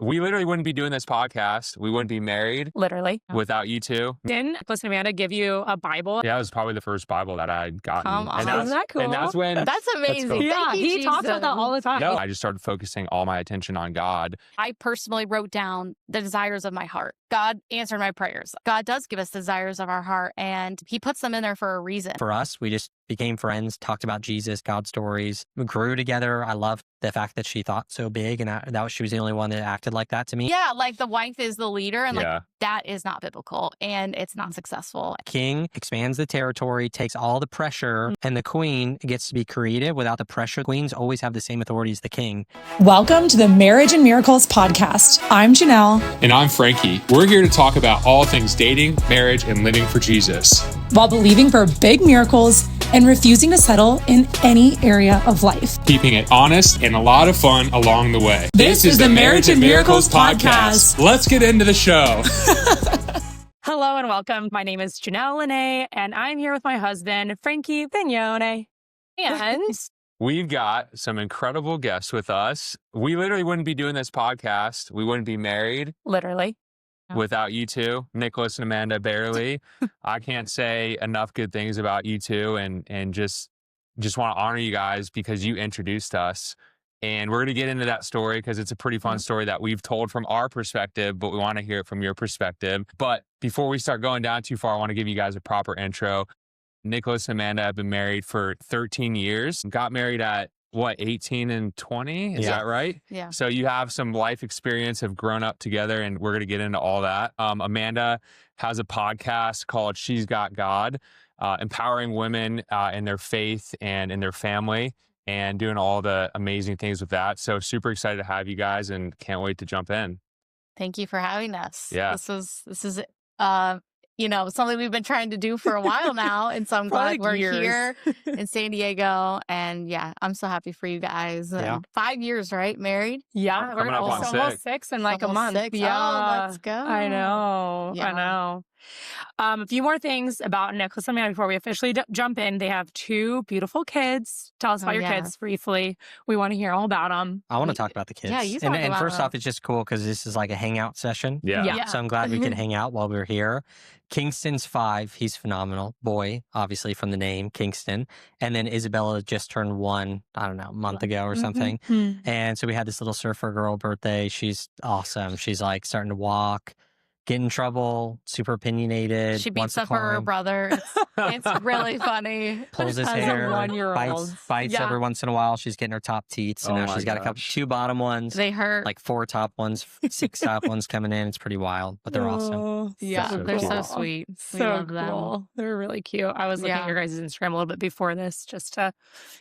We literally wouldn't be doing this podcast. We wouldn't be married Literally. without you two. Didn't Nicholas and Amanda give you a Bible? Yeah, it was probably the first Bible that I had gotten. Come on. Isn't that cool? And that's when... That's amazing. cool. Yeah, Thank you, he talks about that all the time. No, I just started focusing all my attention on God. I personally wrote down the desires of my heart. God answered my prayers. God does give us desires of our heart, and he puts them in there for a reason. For us, we just became friends, talked about Jesus, God stories, we grew together. I loved the fact that she thought so big, and she was the only one that acted like that to me. Yeah, like the wife is the leader, and like that is not biblical, and it's not successful. King expands the territory, takes all the pressure, and the queen gets to be creative without the pressure. Queens always have the same authority as the king. Welcome to the Marriage and Miracles podcast. I'm Janelle. And I'm Frankie. We're here to talk about all things dating, marriage, and living for Jesus, While believing for big miracles and refusing to settle in any area of life. keeping it honest and a lot of fun along the way. This is the Marriage and Miracles podcast. Let's get into the show. Hello and welcome. My name is Janelle and Lynnae, and I'm here with my husband, Frankie Vignone. And We've got some incredible guests with us. We literally wouldn't be doing this podcast. We wouldn't be married literally, without you two, Nicholas and Amanda Bayerle. I can't say enough good things about you two, and just want to honor you guys because you introduced us. And we're going to get into that story because it's a pretty fun story that we've told from our perspective, but we want to hear it from your perspective. But before we start going down too far, I want to give you guys a proper intro. Nicholas and Amanda have been married for 13 years. Got married at, 18 and 20? Is that right? Yeah. So you have some life experience, have grown up together, and we're going to get into all that. Amanda has a podcast called She's Got God, empowering women in their faith and in their family, and doing all the amazing things with that. So super excited to have you guys and can't wait to jump in. Thank you for having us. Yeah. This is something we've been trying to do for a while now, and so I'm glad we're here in San Diego. And yeah, I'm so happy for you guys. Yeah. 5 years, right? Married? yeah, Coming up on almost six in like a Almost month. 6. Yeah, Oh, let's go. I know. Yeah. I know. A few more things about Nicholas and Amanda before we officially jump in. They have 2 beautiful kids. Tell us about your kids briefly. We want to hear all about them. I want to talk about the kids. Yeah, you and talk about first them. off, it's just cool because this is like a hangout session. Yeah. So I'm glad we could hang out while we're here. Kingston's 5. He's phenomenal. Boy, obviously from the name, Kingston. And then Isabella just turned 1, I don't know, a month ago or something. And so we had this little surfer girl birthday. She's awesome. She's like starting to walk, get in trouble, super opinionated. She wants beats to up her climb, brother. It's really funny. pulls his As a hair, 1-year-old. bites Yeah. every once in a while. She's getting her top teats. So Oh now my she's got gosh. 2 bottom ones, They hurt. like 4 top ones, 6 top ones coming in. It's pretty wild, but they're awesome. Oh, yeah, so they're so cool. sweet. We So love them. cool. They're really cute. I was looking at Yeah. your guys' Instagram a little bit before this just to,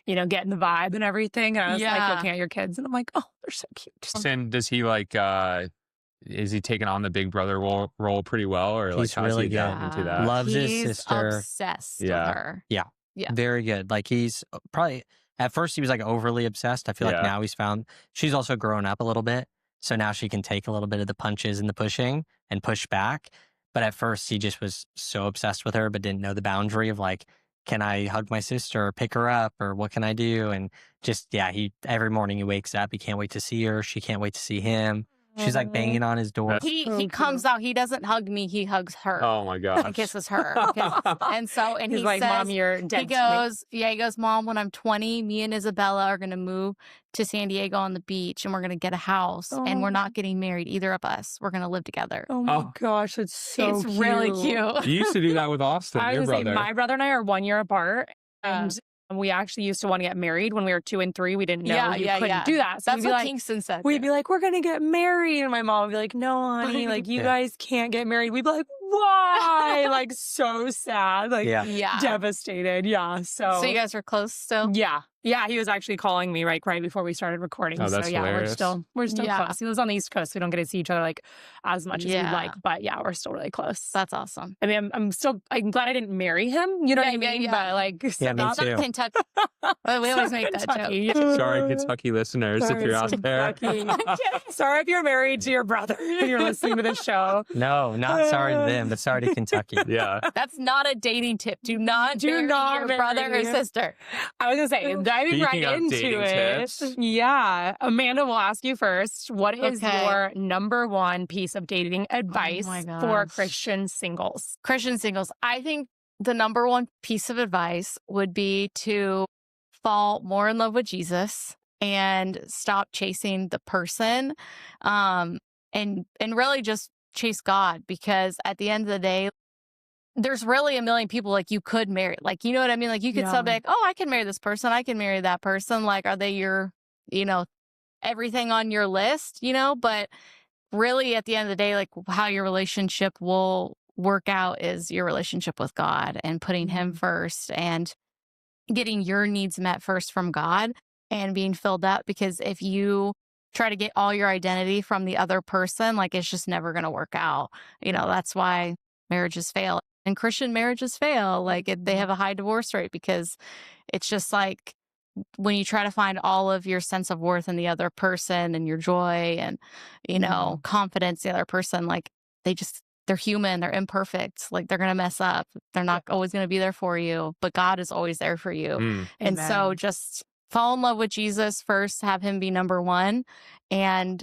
get in the vibe and everything. And I was like Yeah. looking at your kids and I'm like, oh, they're so cute. And does he is he taking on the big brother role pretty well, or like He's how's really he good. getting into that? Loves his He's sister. obsessed Yeah. with her. Yeah. Very good. Like he's probably, at first he was like overly obsessed. I feel like Yeah. now she's also grown up a little bit. So now she can take a little bit of the punches and the pushing and push back. But at first he just was so obsessed with her, but didn't know the boundary of like, can I hug my sister or pick her up or what can I do? And just, every morning he wakes up, he can't wait to see her. She can't wait to see him. She's like banging on his door. That's- He comes out. He doesn't hug me. He hugs her. Oh my And gosh. kisses her. And He's he like, says, Mom, you're dead he to me." goes, Mom, when I'm 20, me and Isabella are going to move to San Diego on the beach, and we're going to get a house, and we're Oh. not getting married, either of us. We're going to live together. Oh my Oh. gosh, it's so It's cute. really cute. You used to do that with Austin, I your was gonna say, brother. my brother and I are 1 year apart. And we actually used to want to get married when we were 2 and 3. We didn't know you couldn't do that. So That's what Kingston said. we'd be like, we're going to get married. And my mom would be like, no, honey, like you Yeah. guys can't get married. We'd be like, why? Like so sad, like yeah. devastated. Yeah. So you guys are close still? Yeah. Yeah, he was actually calling me right before we started recording. Oh, that's so yeah, hilarious. we're still Yeah. close. He lives on the East Coast. So we don't get to see each other like as much as we'd Yeah. like. But yeah, we're still really close. That's awesome. I mean, I'm glad I didn't marry him. You know what I mean? Yeah. But like, Yeah, me Not too. Kentucky. We always make that Kentucky. joke. Sorry, Kentucky listeners, if you're out there. Sorry if you're married to your brother and you're listening to this show. No, not sorry to them, but sorry to Kentucky. Yeah. That's not a dating tip. Do not Do marry not your marry. brother or sister. I was gonna say diving right Speaking of into dating it. tips. Yeah. Amanda will ask you first. What is your number one piece of dating advice for Christian singles? Christian singles. I think the number one piece of advice would be to fall more in love with Jesus and stop chasing the person, and really just chase God, because at the end of the day, there's really a million people like you could marry. Like, you know what I mean? Like you could still be like, oh, I can marry this person. I can marry that person. Like, are they your, everything on your list, But really at the end of the day, like how your relationship will work out is your relationship with God and putting him first and getting your needs met first from God and being filled up. Because if you try to get all your identity from the other person, like it's just never going to work out. That's why marriages fail. And Christian marriages fail. Like they have a high divorce rate because it's just like when you try to find all of your sense of worth in the other person and your joy and, confidence in the other person, like they're human, they're imperfect, like they're going to mess up. They're not always going to be there for you, but God is always there for you. And so just fall in love with Jesus first, have him be number one, and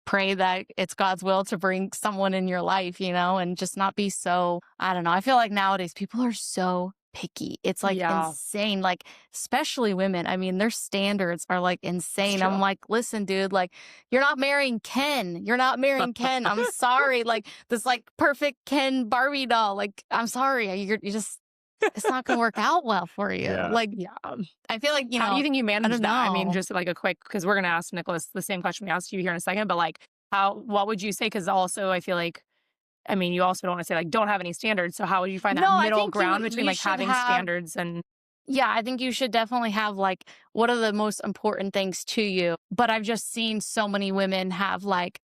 pray that it's God's will to bring someone in your life, and just not be so, I don't know. I feel like nowadays people are so picky. It's like insane, like especially women. I mean, their standards are like insane. I'm like, listen, dude, like you're not marrying Ken. You're not marrying Ken. I'm sorry. Like this like perfect Ken Barbie doll. Like, I'm sorry. You just, it's not going to work out well for you. Like, I feel like, how do you think you manage that? I mean, know. just like a quick, because we're going to ask Nicholas the same question we asked you here in a second, but like what would you say? Because also I feel like, I mean, you also don't want to say like don't have any standards. So how would you find that middle ground between like having standards and? Yeah, I think you should definitely have like, what are the most important things to you? But I've just seen so many women have like,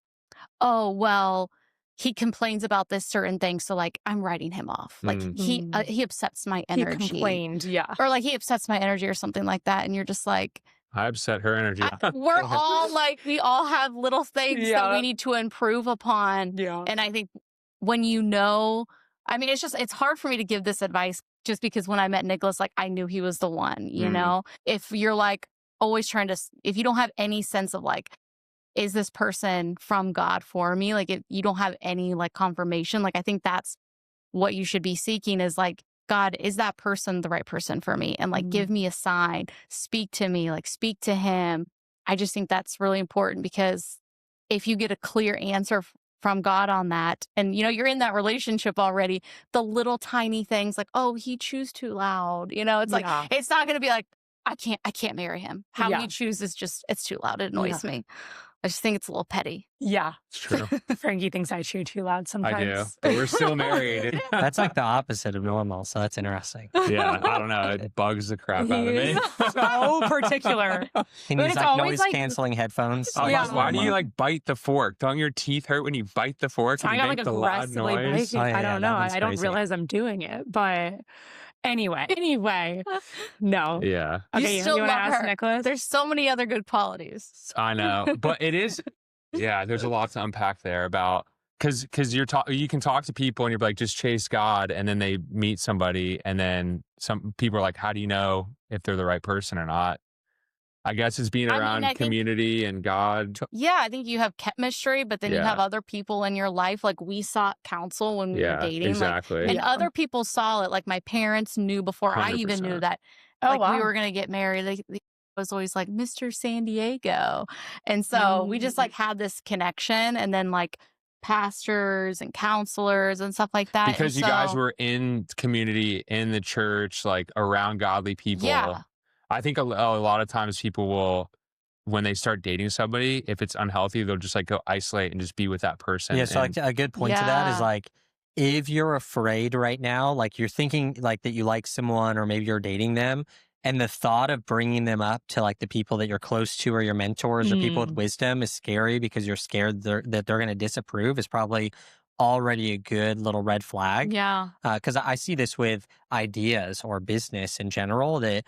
oh, well, he complains about this certain thing, so like I'm writing him off. Like he upsets my energy. He complained, or like he upsets my energy or something like that, and you're just like, I upset her energy. we're all like, we all have little things that we need to improve upon. And I think when I mean, it's hard for me to give this advice just because when I met Nicholas, like I knew he was the one, If you're like always if you don't have any sense of like, is this person from God for me? Like if you don't have any like confirmation, like I think that's what you should be seeking is like, God, is that person the right person for me? And like, give me a sign, speak to me, like speak to him. I just think that's really important because if you get a clear answer from God on that, and you're in that relationship already, the little tiny things like, oh, he chews too loud. It's like, it's not going to be like, I can't marry him. How he chews is just, it's too loud. It annoys me. I just think it's a little petty. Yeah. It's true. Frankie thinks I chew too loud sometimes. I do. But we're still married. That's like the opposite of normal, so that's interesting. Yeah, I don't know. It bugs the crap out of me. So particular. He needs like noise-canceling headphones. Oh, why do you like bite the fork? Don't your teeth hurt when you bite the fork? I got like aggressively biting. I don't know. I don't realize I'm doing it, but... Anyway, no. Yeah. Okay, you still want to love ask her. Nicholas? There's so many other good qualities. I know, but it is. Yeah, there's a lot to unpack there about because you can talk to people and you're like just chase God, and then they meet somebody, and then some people are like, how do you know if they're the right person or not? I guess it's being around community and God. Yeah, I think you have chemistry, but then you have other people in your life. Like we sought counsel when we were dating. Exactly. And other people saw it. Like my parents knew before 100%. I even knew that we were going to get married. They was always like, Mr. San Diego. And so we just like had this connection, and then like pastors and counselors and stuff like that. Because you guys were in community, in the church, like around godly people. Yeah. I think a lot of times people will, when they start dating somebody, if it's unhealthy, they'll just like go isolate and just be with that person. Yeah, so like a good point to that is like, if you're afraid right now, like you're thinking like that you like someone or maybe you're dating them, and the thought of bringing them up to like the people that you're close to or your mentors or people with wisdom is scary because you're scared that they're going to disapprove is probably already a good little red flag. Yeah. Because I see this with ideas or business in general that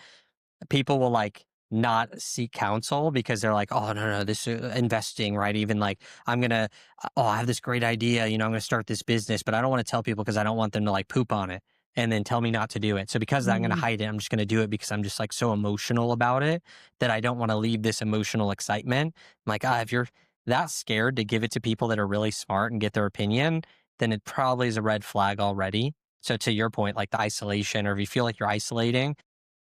people will like not seek counsel because they're like, oh, no, this investing, right? Even like, I have this great idea, I'm going to start this business, but I don't want to tell people because I don't want them to like poop on it. and then tell me not to do it. So because I'm going to hide it, I'm just going to do it because I'm just like so emotional about it that I don't want to leave this emotional excitement. I'm like, if you're that scared to give it to people that are really smart and get their opinion, then it probably is a red flag already. So to your point, like the isolation, or if you feel like you're isolating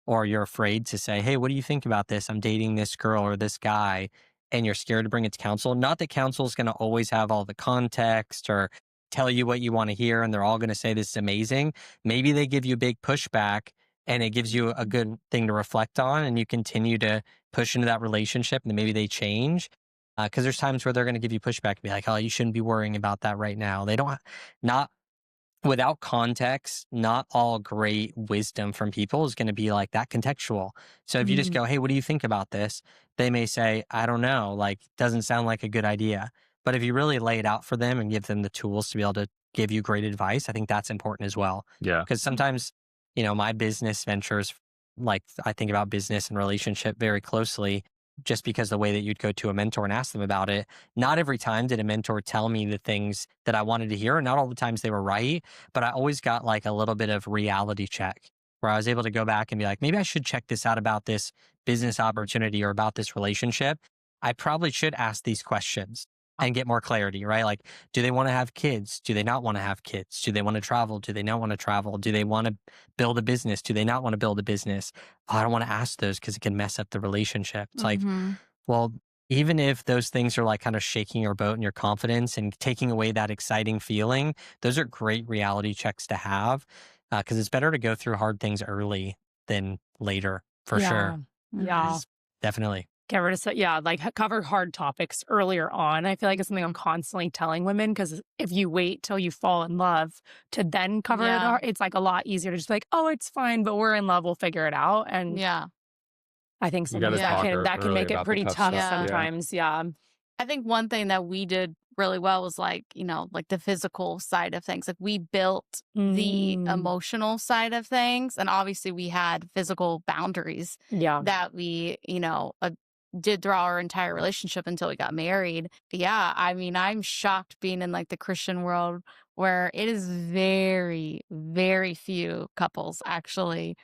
or you're afraid to say, hey, what do you think about this? I'm dating this girl or this guy, and you're scared to bring it to counsel. Not that counsel is going to always have all the context or tell you what you want to hear, and they're all going to say this is amazing. Maybe they give you big pushback and it gives you a good thing to reflect on, and you continue to push into that relationship, and then maybe they change. Because there's times where they're going to give you pushback and be like, oh, you shouldn't be worrying about that right now. They don't, not without context, not all great wisdom from people is going to be like that contextual. So if you just go, hey, what do you think about this? They may say, I don't know, like, doesn't sound like a good idea. But if you really lay it out for them and give them the tools to be able to give you great advice, I think that's important as well. Yeah. Because sometimes, my business ventures, like I think about business and relationship very closely, just because the way that you'd go to a mentor and ask them about it. Not every time did a mentor tell me the things that I wanted to hear. And not all the times they were right, but I always got like a little bit of reality check where I was able to go back and be like, maybe I should check this out about this business opportunity or about this relationship. I probably should ask these questions and get more clarity, right? Like, do they want to have kids? Do they not want to have kids? Do they want to travel? Do they not want to travel? Do they want to build a business? Do they not want to build a business? Oh, I don't want to ask those because it can mess up the relationship. It's like, well, even if those things are like kind of shaking your boat and your confidence and taking away that exciting feeling, those are great reality checks to have, because it's better to go through hard things early than later, for sure. Yeah. Definitely. Get rid of like cover hard topics earlier on. I feel like it's something I'm constantly telling women, because if you wait till you fall in love to then cover it, it's like a lot easier to just be like, oh, it's fine, but we're in love, we'll figure it out. And I think sometimes that can make it pretty tough sometimes. Yeah. I think one thing that we did really well was like, like the physical side of things. Like we built the emotional side of things, and obviously we had physical boundaries that we, did throughout our entire relationship until we got married. Yeah, I mean, I'm shocked being in like the Christian world where it is very, very few couples actually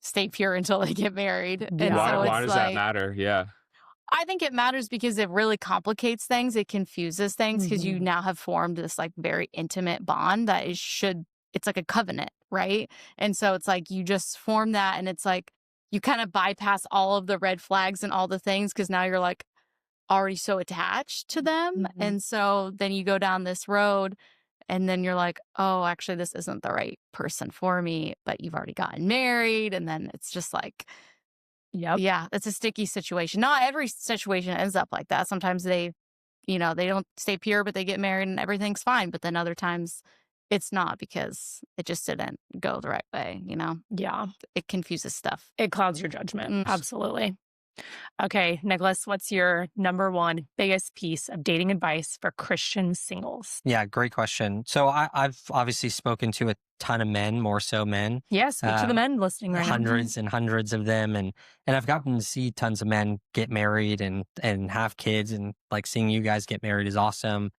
stay pure until they get married. And why does that matter? Yeah. I think it matters because it really complicates things. It confuses things because you now have formed this like very intimate bond that it's like a covenant, right? And so it's like you just form that, and it's like you kind of bypass all of the red flags and all the things because now you're like already so attached to them. And so then you go down this road and then you're like, oh, actually, this isn't the right person for me, but you've already gotten married. And then it's just like, yeah, it's a sticky situation. Not every situation ends up like that. Sometimes they don't stay pure, but they get married and everything's fine. But then other times it's not because it just didn't go the right way, Yeah. It confuses stuff. It clouds your judgment. Absolutely. Okay, Nicholas, what's your number one biggest piece of dating advice for Christian singles? Yeah, great question. So I've obviously spoken to a ton of men, more so men. Yeah, speak to the men listening right now. Hundreds and hundreds of them. And I've gotten to see tons of men get married and have kids, and like seeing you guys get married is awesome.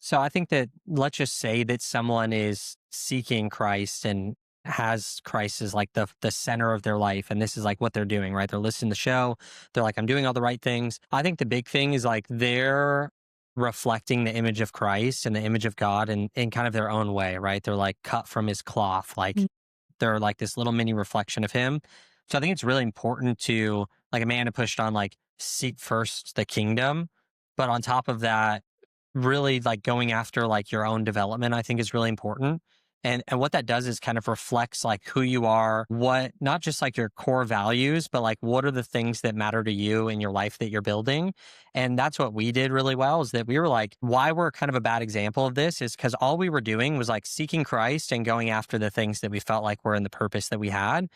So I think that, let's just say that someone is seeking Christ and has Christ as like the center of their life, and this is like what they're doing, right? They're listening to the show. They're like, I'm doing all the right things. I think the big thing is like they're reflecting the image of Christ and the image of God in kind of their own way, right? They're like cut from his cloth. Like they're like this little mini reflection of him. So I think it's really important to, like Amanda pushed on, like seek first the kingdom. But on top of that, really like going after like your own development, I think is really important. And what that does is kind of reflects like who you are, what, not just like your core values, but like what are the things that matter to you in your life that you're building. And that's what we did really well, is that we were like, why we're kind of a bad example of this is because all we were doing was like seeking Christ and going after the things that we felt like were in the purpose that we had.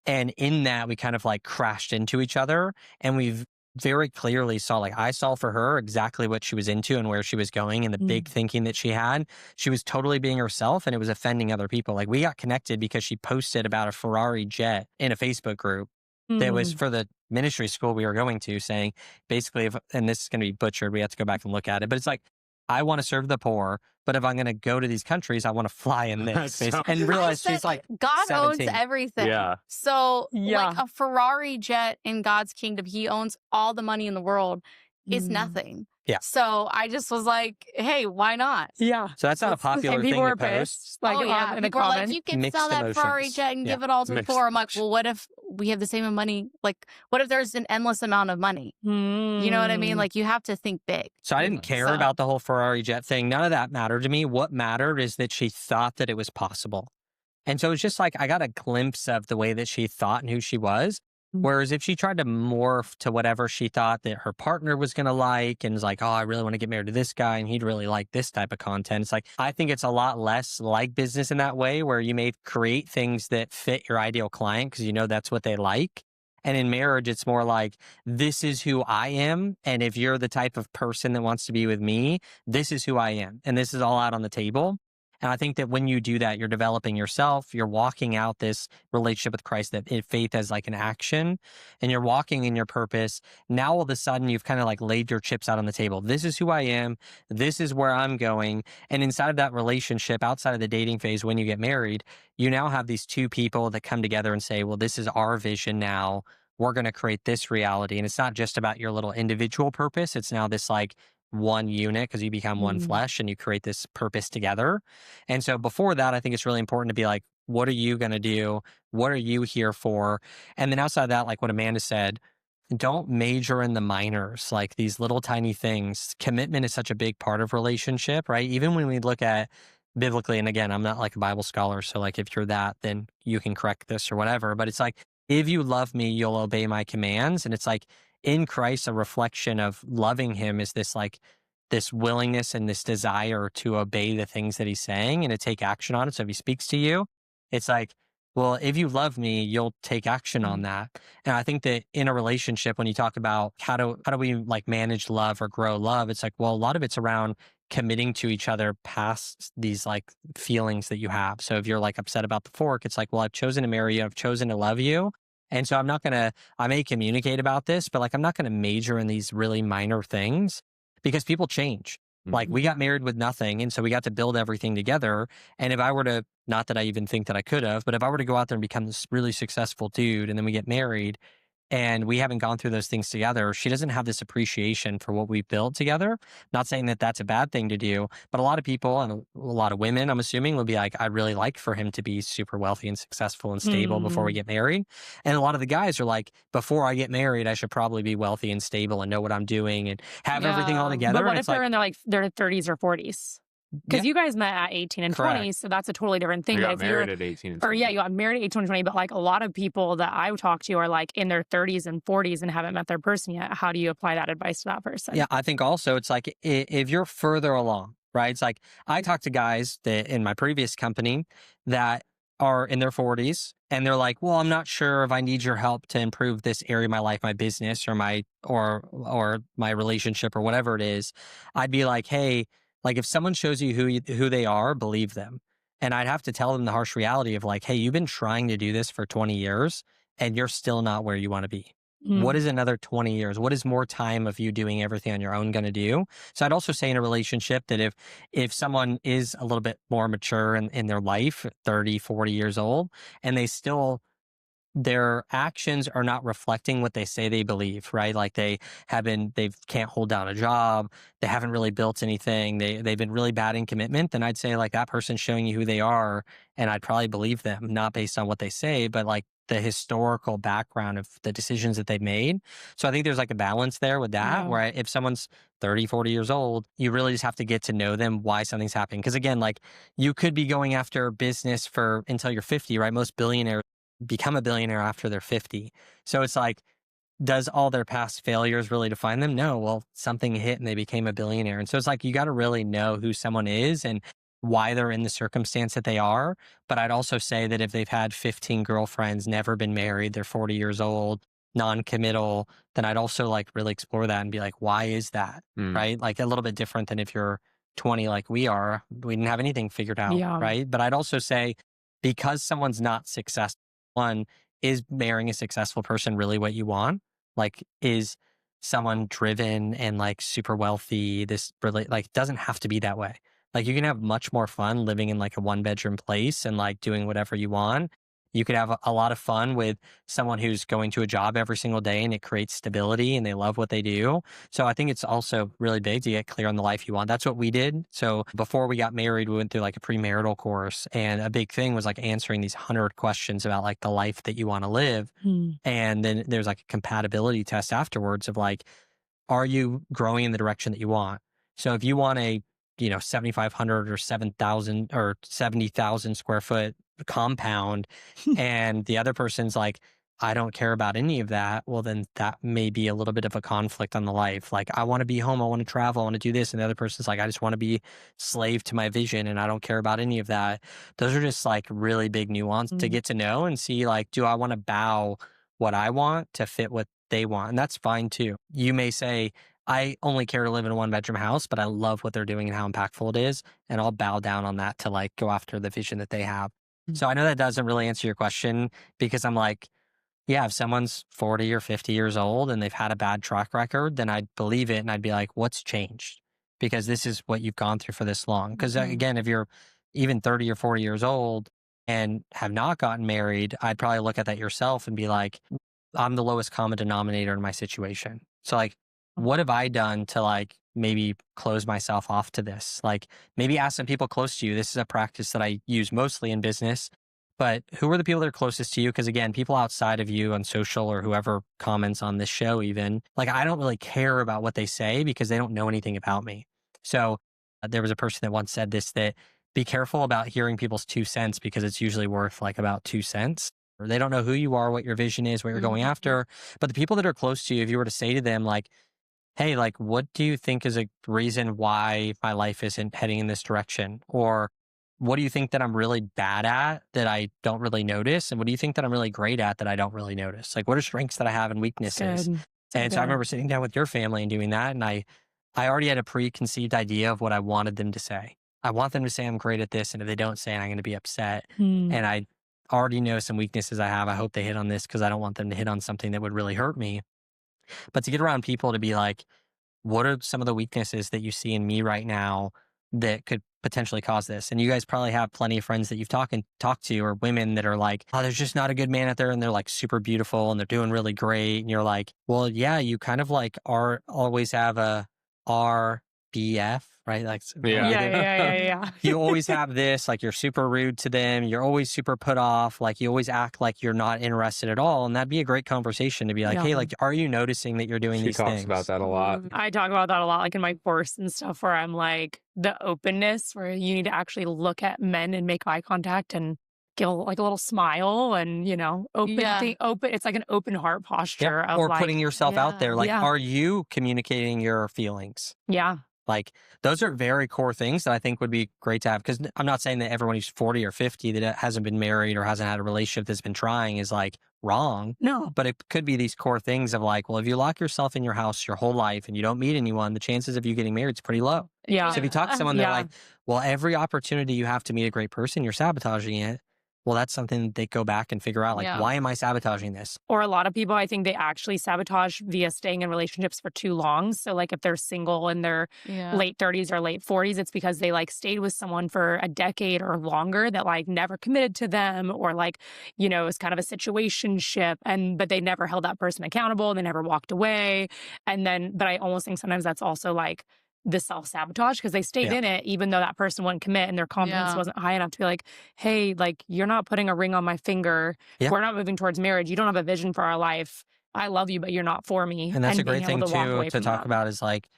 And in that, we kind of like crashed into each other, and we've very clearly saw, like I saw for her exactly what she was into and where she was going and the big thinking that she had. She was totally being herself, and it was offending other people. Like we got connected because she posted about a Ferrari jet in a Facebook group that was for the ministry school we were going to, saying basically, and this is going to be butchered, we have to go back and look at it, but it's like, I want to serve the poor, But if I'm going to go to these countries, I want to fly in this. And realize she's like God 17. owns everything. Yeah. So like a Ferrari jet in God's kingdom, he owns all the money in the world, is nothing. Yeah. So I just was like, hey, why not? Yeah. So that's not a popular thing to post. Like, in the comments. Like, you can Mixed sell that emotions. Ferrari jet and give it all to the poor. I'm like, well, what if we have the same money? Like, what if there's an endless amount of money? You know what I mean? Like, you have to think big. So I didn't care about the whole Ferrari jet thing. None of that mattered to me. What mattered is that she thought that it was possible. And so it's just like I got a glimpse of the way that she thought and who she was. Whereas if she tried to morph to whatever she thought that her partner was going to like and was like, oh, I really want to get married to this guy and he'd really like this type of content. It's like, I think it's a lot less like business in that way where you may create things that fit your ideal client because you know that's what they like. And in marriage, it's more like, this is who I am. And if you're the type of person that wants to be with me, this is who I am. And this is all out on the table. And I think that when you do that, you're developing yourself, you're walking out this relationship with Christ, that faith as like an action, and you're walking in your purpose. Now, all of a sudden, you've kind of like laid your chips out on the table. This is who I am. This is where I'm going. And inside of that relationship, outside of the dating phase, when you get married, you now have these two people that come together and say, well, this is our vision now. We're going to create this reality. And it's not just about your little individual purpose. It's now this like one unit because you become one flesh and you create this purpose together. And so before that, I think it's really important to be like, what are you going to do? What are you here for? And then outside of that, like what Amanda said, don't major in the minors, like these little tiny things. Commitment is such a big part of relationship, right? Even when we look at biblically, and again, I'm not like a Bible scholar, so like if you're that, then you can correct this or whatever. But it's like, if you love me, you'll obey my commands. And it's like, in Christ, a reflection of loving him is this like this willingness and this desire to obey the things that he's saying and to take action on it. So if he speaks to you, it's like, well, if you love me, you'll take action on that. And I think that in a relationship, when you talk about how do we like manage love or grow love, it's like, well, a lot of it's around committing to each other past these like feelings that you have. So if you're like upset about the fork, it's like, well, I've chosen to marry you. I've chosen to love you. And so I may communicate about this, but like, I'm not going to major in these really minor things because people change. Like we got married with nothing. And so we got to build everything together. And if I were to, not that I even think that I could have, but if I were to go out there and become this really successful dude and then we get married and we haven't gone through those things together, she doesn't have this appreciation for what we've built together. Not saying that that's a bad thing to do, but a lot of people and a lot of women, I'm assuming, will be like, I'd really like for him to be super wealthy and successful and stable before we get married. And a lot of the guys are like, before I get married, I should probably be wealthy and stable and know what I'm doing and have everything all together. But what and if they're in their 30s or 40s? Because you guys met at 18 and 20, so that's a totally different thing. You got married at 18 and 20. Or yeah, you got married at 18 and 20, but like a lot of people that I talk to are like in their 30s and 40s and haven't met their person yet. How do you apply that advice to that person? Yeah, I think also it's like if you're further along, right? It's like I talk to guys that in my previous company that are in their 40s and they're like, well, I'm not sure if I need your help to improve this area of my life, my business or my relationship or whatever it is. I'd be like, hey, like if someone shows you who they are, believe them. And I'd have to tell them the harsh reality of like, hey, you've been trying to do this for 20 years and you're still not where you want to be. What is another 20 years? What is more time of you doing everything on your own going to do? So I'd also say in a relationship that if someone is a little bit more mature in their life, 30, 40 years old, and their actions are not reflecting what they say they believe, right? Like they can't hold down a job. They haven't really built anything. They've been really bad in commitment. Then I'd say like that person's showing you who they are. And I'd probably believe them, not based on what they say, but like the historical background of the decisions that they've made. So I think there's like a balance there with that, where if someone's 30, 40 years old, you really just have to get to know them, why something's happening. Because again, like you could be going after business until you're 50, right? Most billionaires become a billionaire after they're 50. So it's like, does all their past failures really define them? No. Well, something hit and they became a billionaire. And so it's like, you got to really know who someone is and why they're in the circumstance that they are. But I'd also say that if they've had 15 girlfriends, never been married, they're 40 years old, non-committal, then I'd also like really explore that and be like, why is that? Right? Like a little bit different than if you're 20 like we are. We didn't have anything figured out, right? But I'd also say because someone's not successful, one, is marrying a successful person really what you want? Like, is someone driven and like super wealthy? This really like doesn't have to be that way. Like you can have much more fun living in like a 1-bedroom place and like doing whatever you want. You could have a lot of fun with someone who's going to a job every single day and it creates stability and they love what they do. So I think it's also really big to get clear on the life you want. That's what we did. So before we got married, we went through like a premarital course, and a big thing was like answering these 100 questions about like the life that you want to live. And then there's like a compatibility test afterwards of like, are you growing in the direction that you want? So if you want a, 7,500 or 7,000 or 70,000 square foot compound and the other person's like, I don't care about any of that, well, then that may be a little bit of a conflict on the life. Like, I want to be home, I want to travel, I want to do this. And the other person's like, I just want to be slave to my vision and I don't care about any of that. Those are just like really big nuance to get to know and see, like, do I want to bow what I want to fit what they want? And that's fine too. You may say, I only care to live in a 1-bedroom house, but I love what they're doing and how impactful it is. And I'll bow down on that to like go after the vision that they have. So I know that doesn't really answer your question, because I'm like, yeah, if someone's 40 or 50 years old and they've had a bad track record, then I'd believe it. And I'd be like, what's changed? Because this is what you've gone through for this long. Because again, if you're even 30 or 40 years old and have not gotten married, I'd probably look at that yourself and be like, I'm the lowest common denominator in my situation. So like, what have I done to like maybe close myself off to this? Like maybe ask some people close to you. This is a practice that I use mostly in business, but who are the people that are closest to you? Because again, people outside of you on social or whoever comments on this show, even like, I don't really care about what they say because they don't know anything about me. So there was a person that once said this, that be careful about hearing people's 2 cents because it's usually worth like about 2 cents. Or they don't know who you are, what your vision is, what you're going after. But the people that are close to you, if you were to say to them like, hey, like, what do you think is a reason why my life isn't heading in this direction? Or what do you think that I'm really bad at that I don't really notice? And what do you think that I'm really great at that I don't really notice? Like, what are strengths that I have and weaknesses? And so I remember sitting down with your family and doing that. And I already had a preconceived idea of what I wanted them to say. I want them to say I'm great at this. And if they don't say it, I'm going to be upset. And I already know some weaknesses I have. I hope they hit on this because I don't want them to hit on something that would really hurt me. But to get around people to be like, what are some of the weaknesses that you see in me right now that could potentially cause this? And you guys probably have plenty of friends that you've talked to, or women that are like, oh, there's just not a good man out there and they're like super beautiful and they're doing really great. And you're like, well, yeah, you kind of like always have a RBF, right? Like, yeah. You always have this, like you're super rude to them. You're always super put off. Like you always act like you're not interested at all. And that'd be a great conversation to be like, hey, like, are you noticing that you're doing these things? She talks about that a lot. I talk about that a lot, like in my course and stuff, where I'm like, the openness, where you need to actually look at men and make eye contact and give like a little smile and, open. It's like an open heart posture of or like, putting yourself out there. Like, are you communicating your feelings? Yeah. Like those are very core things that I think would be great to have. Because I'm not saying that everyone who's 40 or 50 that hasn't been married or hasn't had a relationship that's been trying is like wrong. No. But it could be these core things of like, well, if you lock yourself in your house your whole life and you don't meet anyone, the chances of you getting married is pretty low. Yeah. So if you talk to someone, they're like, well, every opportunity you have to meet a great person, you're sabotaging it. Well, that's something they go back and figure out, like, why am I sabotaging this? Or a lot of people, I think they actually sabotage via staying in relationships for too long. So like if they're single in their late 30s or late 40s, it's because they like stayed with someone for a decade or longer that like never committed to them, or like, it's kind of a situationship, but they never held that person accountable. They never walked away. But I almost think sometimes that's also like the self-sabotage, because they stayed in it even though that person wouldn't commit and their confidence wasn't high enough to be like, hey, like, you're not putting a ring on my finger. We're not moving towards marriage. You don't have a vision for our life. I love you, but you're not for me. And that's a great thing too to talk about is like,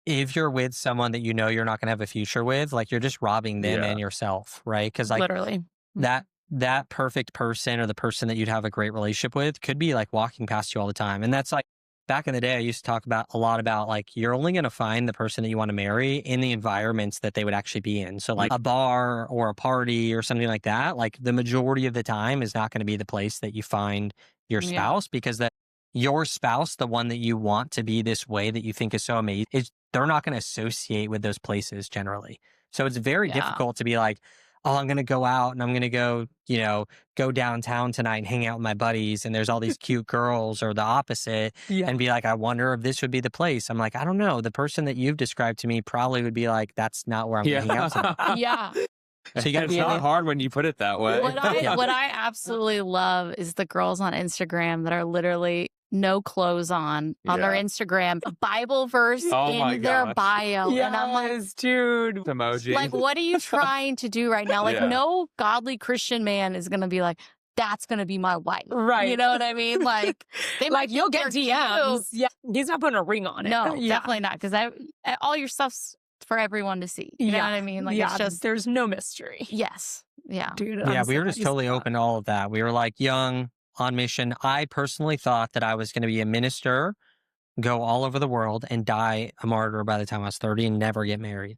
if you're with someone that you're not going to have a future with, like you're just robbing them and yourself, right? Because like literally that perfect person or the person that you'd have a great relationship with could be like walking past you all the time. And that's like, back in the day, I used to talk a lot about like, you're only going to find the person that you want to marry in the environments that they would actually be in. So like a bar or a party or something like that, like the majority of the time is not going to be the place that you find your spouse, because your spouse, the one that you want to be this way that you think is so amazing, they're not going to associate with those places generally. So it's very difficult to be like, oh, I'm going to go out and I'm going to go, go downtown tonight and hang out with my buddies. And there's all these cute girls, or the opposite, and be like, I wonder if this would be the place. I'm like, I don't know. The person that you've described to me probably would be like, that's not where I'm going to hang out tonight. Yeah. So you got to It's be not hard when you put it that way. What I absolutely love is the girls on Instagram that are literally no clothes on their Instagram, a Bible verse in their bio. Yes, and I'm like, dude. Emoji. like, what are you trying to do right now? Like, no godly Christian man is going to be like, that's going to be my wife. Right. You know what I mean? Like, they Like, you'll get they're DMs. Yeah. He's not putting a ring on it. No, definitely not. Because all your stuff's for everyone to see. You know what I mean? Like, it's just, there's no mystery. yes. Yeah. Dude. Yeah, we were just totally open to all of that. We were like young, on mission. I personally thought that I was going to be a minister, go all over the world, and die a martyr by the time I was 30 and never get married.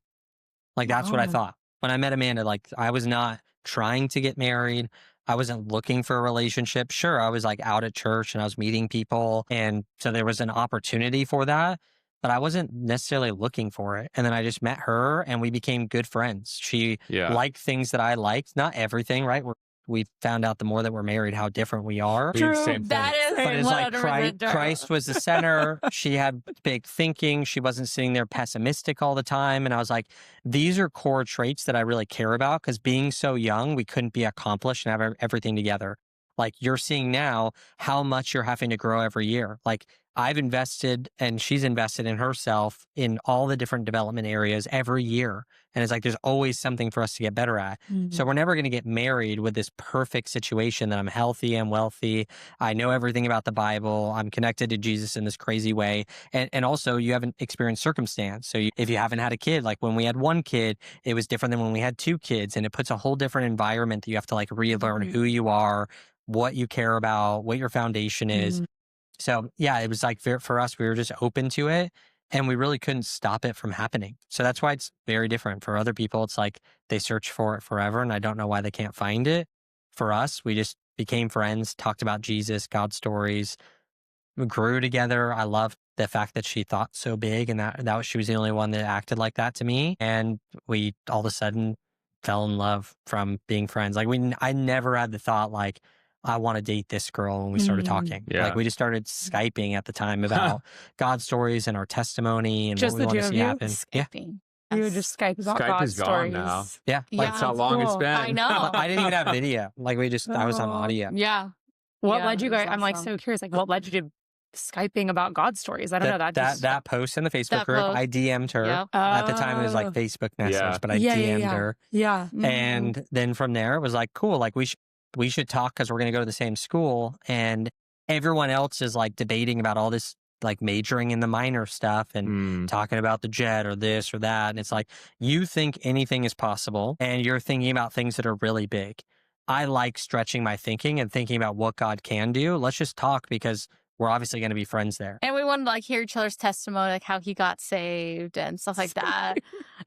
Like, that's what I thought. When I met Amanda, like, I was not trying to get married. I wasn't looking for a relationship. Sure, I was like out at church and I was meeting people. And so there was an opportunity for that, but I wasn't necessarily looking for it. And then I just met her and we became good friends. She liked things that I liked, not everything, right? We found out the more that we're married, how different we are. True. Same thing. That is But it's like 100% true. Christ was the center. She had big thinking. She wasn't sitting there pessimistic all the time. And I was like, these are core traits that I really care about, because being so young, we couldn't be accomplished and have everything together. Like, you're seeing now how much you're having to grow every year. Like, I've invested and she's invested in herself in all the different development areas every year. And it's like, there's always something for us to get better at. Mm-hmm. So we're never going to get married with this perfect situation that I'm healthy, I'm wealthy, I know everything about the Bible, I'm connected to Jesus in this crazy way. And also, you haven't experienced circumstance. So if you haven't had a kid, like when we had one kid, it was different than when we had two kids. And it puts a whole different environment that you have to like relearn who you are, what you care about, what your foundation is. So yeah, it was like for us, we were just open to it and we really couldn't stop it from happening. So that's why it's very different. For other people, it's like they search for it forever and I don't know why they can't find it. For us, we just became friends, talked about Jesus, God stories, we grew together. I love the fact that she thought so big and that she was the only one that acted like that to me. And we all of a sudden fell in love from being friends. Like I never had the thought like, I want to date this girl when we started talking. Yeah. Like, we just started Skyping at the time about God stories and our testimony and Just what we the want to two see of you? happen. Yeah. Skyping. You would just Skype about Skype God is gone stories. now. Yeah. Like, That's how long it's cool. been. I know. I didn't even have video. Like, I was on audio. Yeah. What Yeah, led you it was guys? I'm like awesome. so curious. Like, what led you to Skyping about God stories? I don't know. That post in the Facebook That group, post. I DM'd her. Yep. At the time, it was like Oh. Facebook message, Yeah. but I DM'd her. Yeah. And then from there, it was like, cool, like we should talk because we're going to go to the same school. And everyone else is like debating about all this, like majoring in the minor stuff and talking about the jet or this or that. And it's like, you think anything is possible and you're thinking about things that are really big. I like stretching my thinking and thinking about what God can do. Let's just talk because we're obviously going to be friends there. And we wanted to like hear each other's testimony, like how he got saved and stuff like that.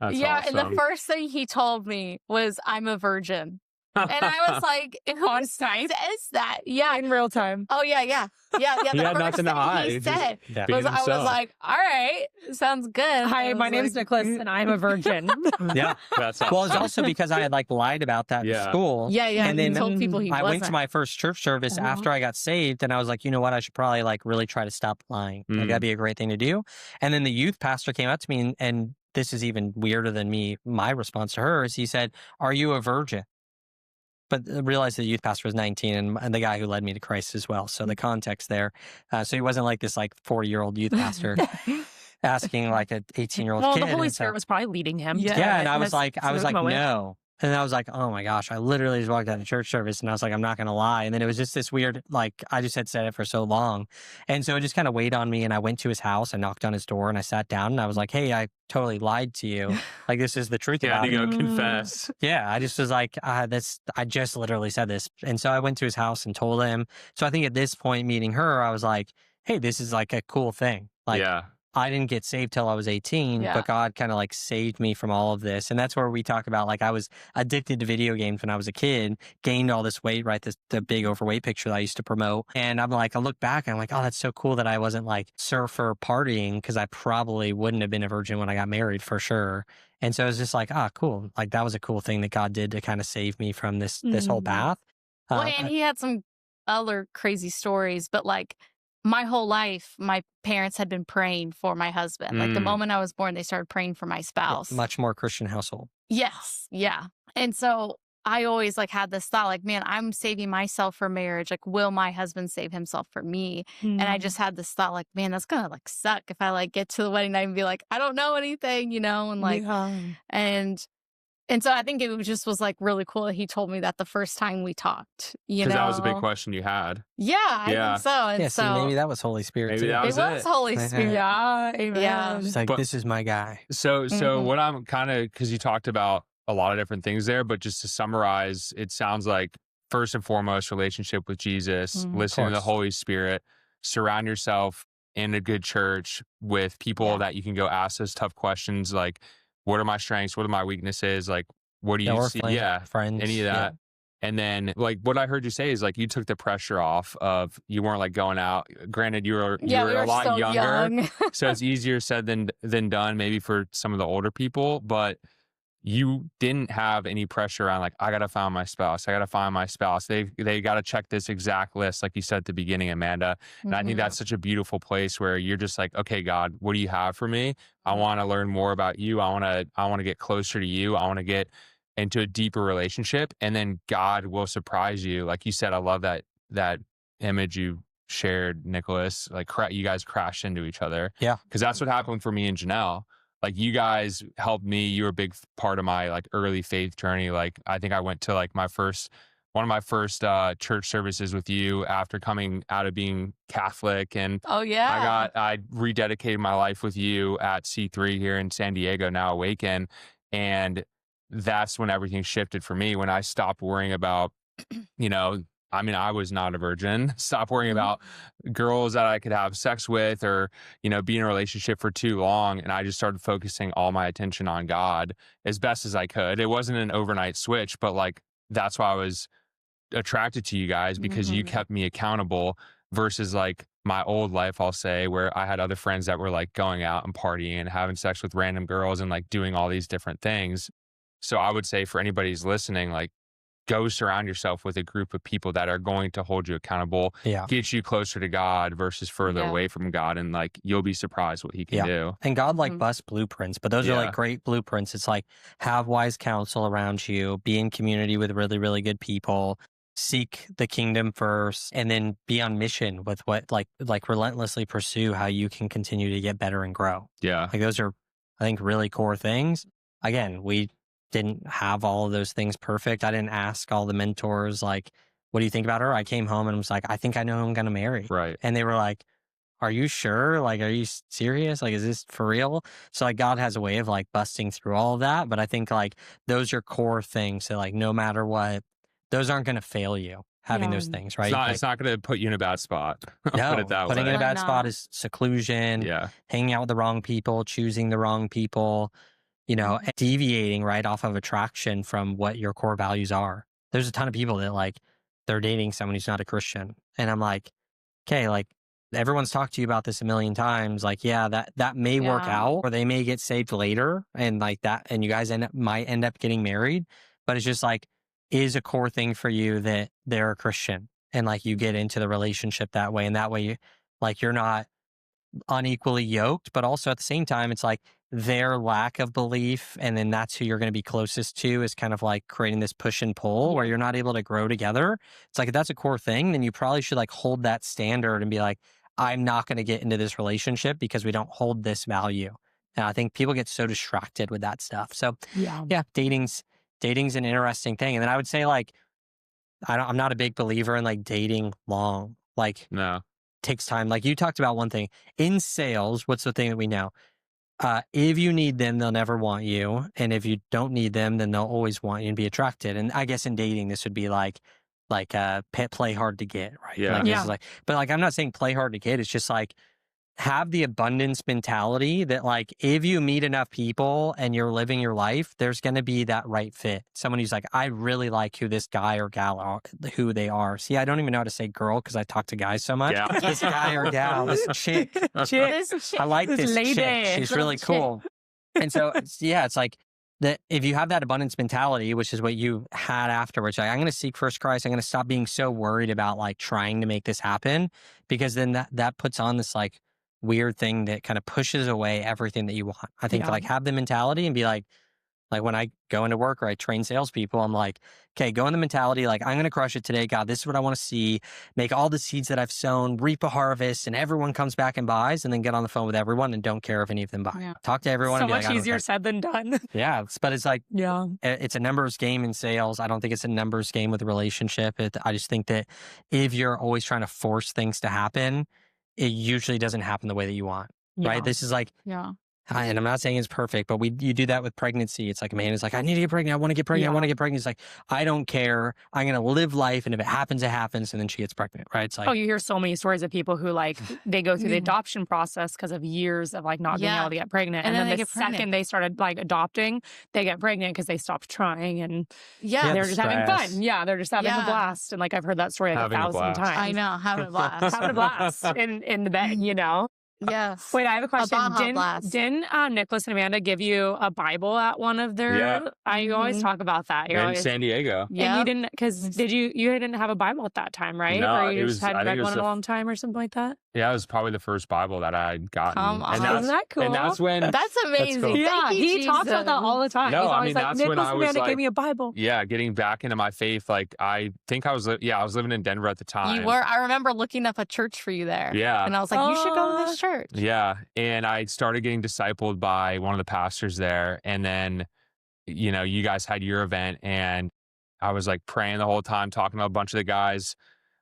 That's yeah. awesome. And the first thing he told me was, I'm a virgin. And I was like, who On Skype? says that? Yeah. In real time. Oh, yeah. He The had first nothing to thing hide. he Just said Yeah. being was, I was himself. like, all right, sounds good. Hi, I my was name's like, Nicholas, and I'm a virgin. Yeah. That's awesome. Well, it's also because I had like lied about that in school. Yeah. And he then told people he I wasn't. went to my first church service after I got saved, and I was like, you know what? I should probably like really try to stop lying. Like, that'd be a great thing to do. And then the youth pastor came up to me, and this is even weirder than me. My response to her is he said, "Are you a virgin?" But I realized the youth pastor was 19 and the guy who led me to Christ as well. So the context there. So he wasn't like this like 40-year-old youth pastor asking like an 18-year-old Well, kid. the Holy And so- Spirit was probably leading him. Yeah. and I was like, moment. no. And I was like, oh my gosh, I literally just walked out of church service and I was like, I'm not going to lie. And then it was just this weird, like, I just had said it for so long. And so it just kind of weighed on me. And I went to his house, I knocked on his door and I sat down and I was like, hey, I totally lied to you. Like, this is the truth You had about to it. go confess. Yeah, I just was like, I just literally said this. And so I went to his house and told him. So I think at this point, meeting her, I was like, hey, this is like a cool thing. Like, Yeah. I didn't get saved till I was 18, but God kind of like saved me from all of this. And that's where we talk about like I was addicted to video games when I was a kid, gained all this weight, right? The big overweight picture that I used to promote. And I'm like, I look back and I'm like, oh, that's so cool that I wasn't like surfer partying, because I probably wouldn't have been a virgin when I got married for sure. And so it was just like, cool. Like that was a cool thing that God did to kind of save me from this whole path. Well, and he had some other crazy stories, but like my whole life, my parents had been praying for my husband. Like the moment I was born, they started praying for my spouse. Much more Christian household. Yes. Yeah. And so I always like had this thought like, man, I'm saving myself for marriage. Like, will my husband save himself for me? And I just had this thought like, man, that's going to like suck if I like get to the wedding night and be like, I don't know anything, you know? And like, and so I think it just was like really cool that he told me that the first time we talked, you know? Because that was a big question you had. Yeah, I think so. And so maybe that was Holy Spirit maybe too. That was it was Holy Spirit. Yeah, amen. Yeah. It's like, this is my guy. So what I'm kind of, because you talked about a lot of different things there, but just to summarize, it sounds like first and foremost, relationship with Jesus, listening to the Holy Spirit, surround yourself in a good church with people that you can go ask those tough questions like, what are my strengths? What are my weaknesses? Like, what do you see? Friends. Any of that. And then like what I heard you say is like you took the pressure off of, you weren't like going out. Granted, you were a lot so younger. young. So it's easier said than done maybe for some of the older people, but you didn't have any pressure around like, I got to find my spouse. I got to find my spouse. They got to check this exact list, like you said at the beginning, Amanda. And I think that's such a beautiful place where you're just like, okay, God, what do you have for me? I want to learn more about you. I want to get closer to you. I want to get into a deeper relationship. And then God will surprise you. Like you said, I love that image you shared, Nicholas, like you guys crashed into each other. Yeah. Because that's what happened for me and Janelle. Like you guys helped me. You were a big part of my like early faith journey. Like I think I went to like one of my first church services with you after coming out of being Catholic. And I rededicated my life with you at C3 here in San Diego, now Awaken. And that's when everything shifted for me, when I stopped worrying about, I was not a virgin. Stop worrying about girls that I could have sex with or, be in a relationship for too long. And I just started focusing all my attention on God as best as I could. It wasn't an overnight switch, but like, that's why I was attracted to you guys, because you kept me accountable versus like my old life, I'll say, where I had other friends that were like going out and partying and having sex with random girls and like doing all these different things. So I would say for anybody who's listening, like, go surround yourself with a group of people that are going to hold you accountable, get you closer to God versus further away from God. And like, you'll be surprised what he can do. And God like busts blueprints, but those are like great blueprints. It's like, have wise counsel around you, be in community with really, really good people, seek the kingdom first, and then be on mission with what like relentlessly pursue how you can continue to get better and grow. Yeah. Like those are, I think, really core things. Again, we didn't have all of those things perfect. I didn't ask all the mentors, like, what do you think about her? I came home and was like, I think I know who I'm going to marry. Right. And they were like, are you sure? Like, are you serious? Like, is this for real? So like God has a way of like busting through all of that. But I think like those are core things. So like, no matter what, those aren't going to fail you having those things, right? It's not going to put you in a bad spot. No, put it that putting way. in a bad spot is seclusion, hanging out with the wrong people, choosing the wrong people, deviating right off of attraction from what your core values are. There's a ton of people that like, they're dating someone who's not a Christian. And I'm like, okay, like everyone's talked to you about this a million times. Like, that may work out, or they may get saved later and like that. And you guys might end up getting married, but it's just like, is a core thing for you that they're a Christian and like you get into the relationship that way. And that way you're not unequally yoked, but also at the same time, it's like their lack of belief. And then that's who you're going to be closest to, is kind of like creating this push and pull where you're not able to grow together. It's like, if that's a core thing, then you probably should like hold that standard and be like, I'm not going to get into this relationship because we don't hold this value. And I think people get so distracted with that stuff. So dating's an interesting thing. And then I would say like, I'm not a big believer in like dating long, like takes time. Like you talked about one thing in sales. What's the thing that we know? If you need them, they'll never want you. And if you don't need them, then they'll always want you and be attracted. And I guess in dating, this would be like play hard to get, right? Yeah. But like, I'm not saying play hard to get. It's just like, have the abundance mentality that like, if you meet enough people and you're living your life, there's going to be that right fit. Someone who's like, I really like who this guy or gal are, who they are. See, I don't even know how to say girl because I talk to guys so much. Yeah. This guy or gal, this chick. I like this lady. chick. She's really cool. And so, yeah, it's like that if you have that abundance mentality, which is what you had afterwards, like, I'm going to seek first Christ. I'm going to stop being so worried about like trying to make this happen, because then that puts on this like weird thing that kind of pushes away everything that you want. I think to like have the mentality and be like when I go into work or I train salespeople, I'm like, okay, go in the mentality, like, I'm going to crush it today. God, this is what I want to see. Make all the seeds that I've sown, reap a harvest, and everyone comes back and buys, and then get on the phone with everyone and don't care if any of them buy. Yeah. Talk to everyone. So and be much like, easier said than done. Yeah. But it's like, it's a numbers game in sales. I don't think it's a numbers game with a relationship. I just think that if you're always trying to force things to happen, it usually doesn't happen the way that you want. Right. This is like, and I'm not saying it's perfect, but you do that with pregnancy. It's like, man, it's like, I need to get pregnant. I want to get pregnant. I want to get pregnant. It's like, I don't care. I'm going to live life. And if it happens, it happens. And then she gets pregnant. Right. It's like, you hear so many stories of people who like, they go through the adoption process because of years of like not being able to get pregnant. And then the second they started like adopting, they get pregnant because they stopped trying. And they're just having fun. Yeah. They're just having a blast. And like, I've heard that story like 1,000 times. I know. Having a blast. Having a blast in the bed, you know? Yes. Wait, I have a question. Didn't Nicholas and Amanda give you a Bible at one of their? Yeah. I always talk about that. In San Diego. Yeah. And you didn't, because you didn't have a Bible at that time, right? No, or you just hadn't read one in a long time or something like that? Yeah, it was probably the first Bible that I had gotten. Come on. Isn't that cool? And that's when... That's amazing. Cool. Yeah, he talks about that all the time. No, He's always that's when Nicholas I and was Amanda like, gave me a Bible. Yeah, getting back into my faith. Like, I think I was living in Denver at the time. You were. I remember looking up a church for you there. Yeah. And I was like, you should go to this church. Yeah. And I started getting discipled by one of the pastors there. And then, you guys had your event, and I was like praying the whole time, talking to a bunch of the guys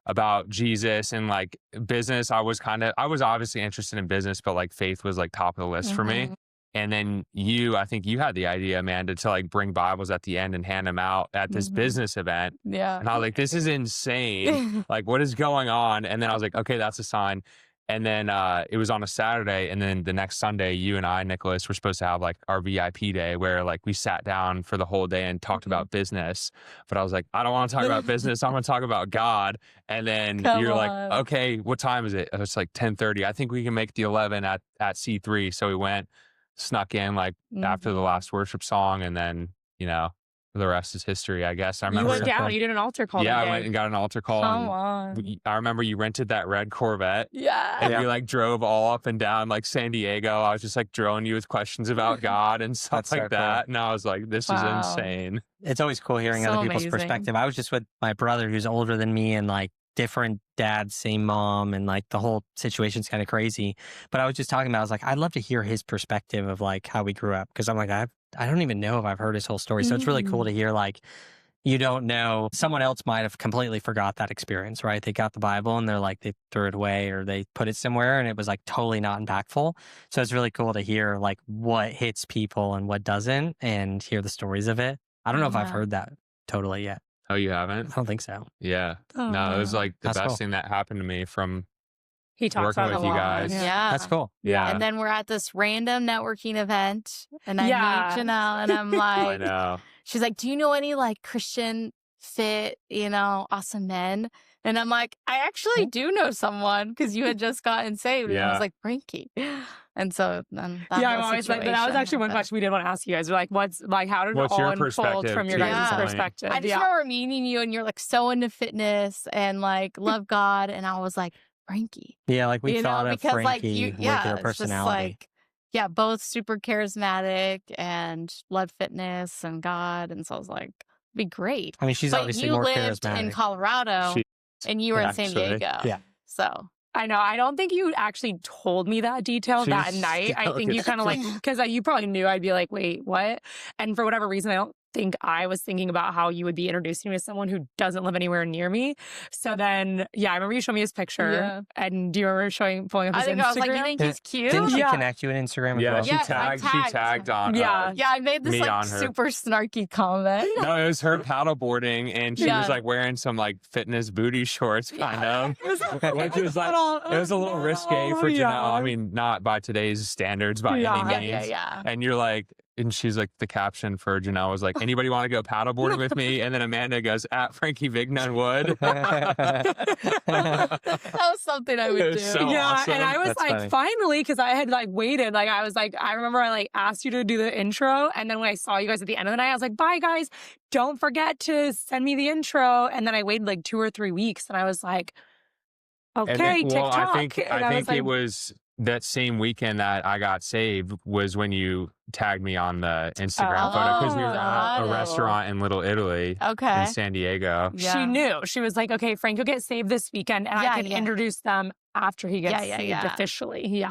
about Jesus and like business. I was obviously interested in business, but like faith was like top of the list for me. And then I think you had the idea, Amanda, to like bring Bibles at the end and hand them out at this business event. Yeah. And I was like, this is insane. Like, what is going on? And then I was like, okay, that's a sign. And then it was on a Saturday. And then the next Sunday, you and I, Nicholas, were supposed to have like our VIP day where like we sat down for the whole day and talked about business. But I was like, I don't want to talk about business. I want to talk about God. And then you're like, okay, what time is it? It's like 10:30. I think we can make the 11 at C3. So we went, snuck in like after the last worship song. And then, the rest is history, I guess. I remember you went down. You did an altar call. Yeah, I went and got an altar call. Come on. I remember you rented that red Corvette. Yeah. And we like drove all up and down like San Diego. I was just like drilling you with questions about God and stuff like that. Cool. And I was like, this is insane. It's always cool hearing other people's perspective. I was just with my brother who's older than me, and like different dads, same mom, and like the whole situation's kind of crazy. But I was just talking about, I was like, I'd love to hear his perspective of like how we grew up, because I'm like, I don't even know if I've heard his whole story. So it's really cool to hear like, you don't know, someone else might have completely forgot that experience, right? They got the Bible and they're like, they threw it away or they put it somewhere and it was like totally not impactful. So it's really cool to hear like what hits people and what doesn't, and hear the stories of it. I don't know if I've heard that totally yet. Oh, you haven't? I don't think so. Yeah. No, it was like the best thing that happened to me from he talks working about with you guys. Yeah. That's cool. Yeah. And then we're at this random networking event, and I meet Janelle, and I'm like, I know. She's like, do you know any like Christian fit, awesome men? And I'm like, I actually do know someone, because you had just gotten saved. And I was like, Frankie. And so then I'm always like, but that was actually one question we did want to ask you guys. We're like, what's how did it all unfold from your guys' perspective? I just remember meeting you, and you're like so into fitness and like love God. And I was like, Frankie. Yeah, like we thought of because, Frankie with your personality. Like, both super charismatic and love fitness and God. And so I was like, it'd be great. I mean, she's obviously more charismatic. You lived in Colorado and you were in San Diego. Yeah. So I know. I don't think you actually told me that detail that night. I think you kind of like, because you probably knew I'd be like, wait, what? And for whatever reason, think I was thinking about how you would be introducing me to someone who doesn't live anywhere near me. So then, I remember you showed me his picture. And do you remember pulling up his Instagram? I was like, you think he's cute? Didn't she connect you on Instagram as well? She tagged on. I made this like super snarky comment. No, it was her paddleboarding, and she was like wearing some like fitness booty shorts, kind of. Which was like, it was a little risque for Janelle. I mean, not by today's standards by any means. And you're like, and she's like, the caption for Janelle was like, anybody want to go paddleboarding with me? And then Amanda goes, at Frankie Vignone would. That was something I would do. So awesome. And I was funny. Finally, because I had like waited. Like I was like, I remember I like asked you to do the intro. And then when I saw you guys at the end of the night, I was like, bye guys. Don't forget to send me the intro. And then I waited like 2 or 3 weeks. And I was like, okay, TikTok. I think it was that same weekend that I got saved was when you tagged me on the Instagram photo, because we were at a restaurant in Little Italy in San Diego. She knew. She was like, okay, Frank will get saved this weekend, and I can introduce them after he gets saved officially.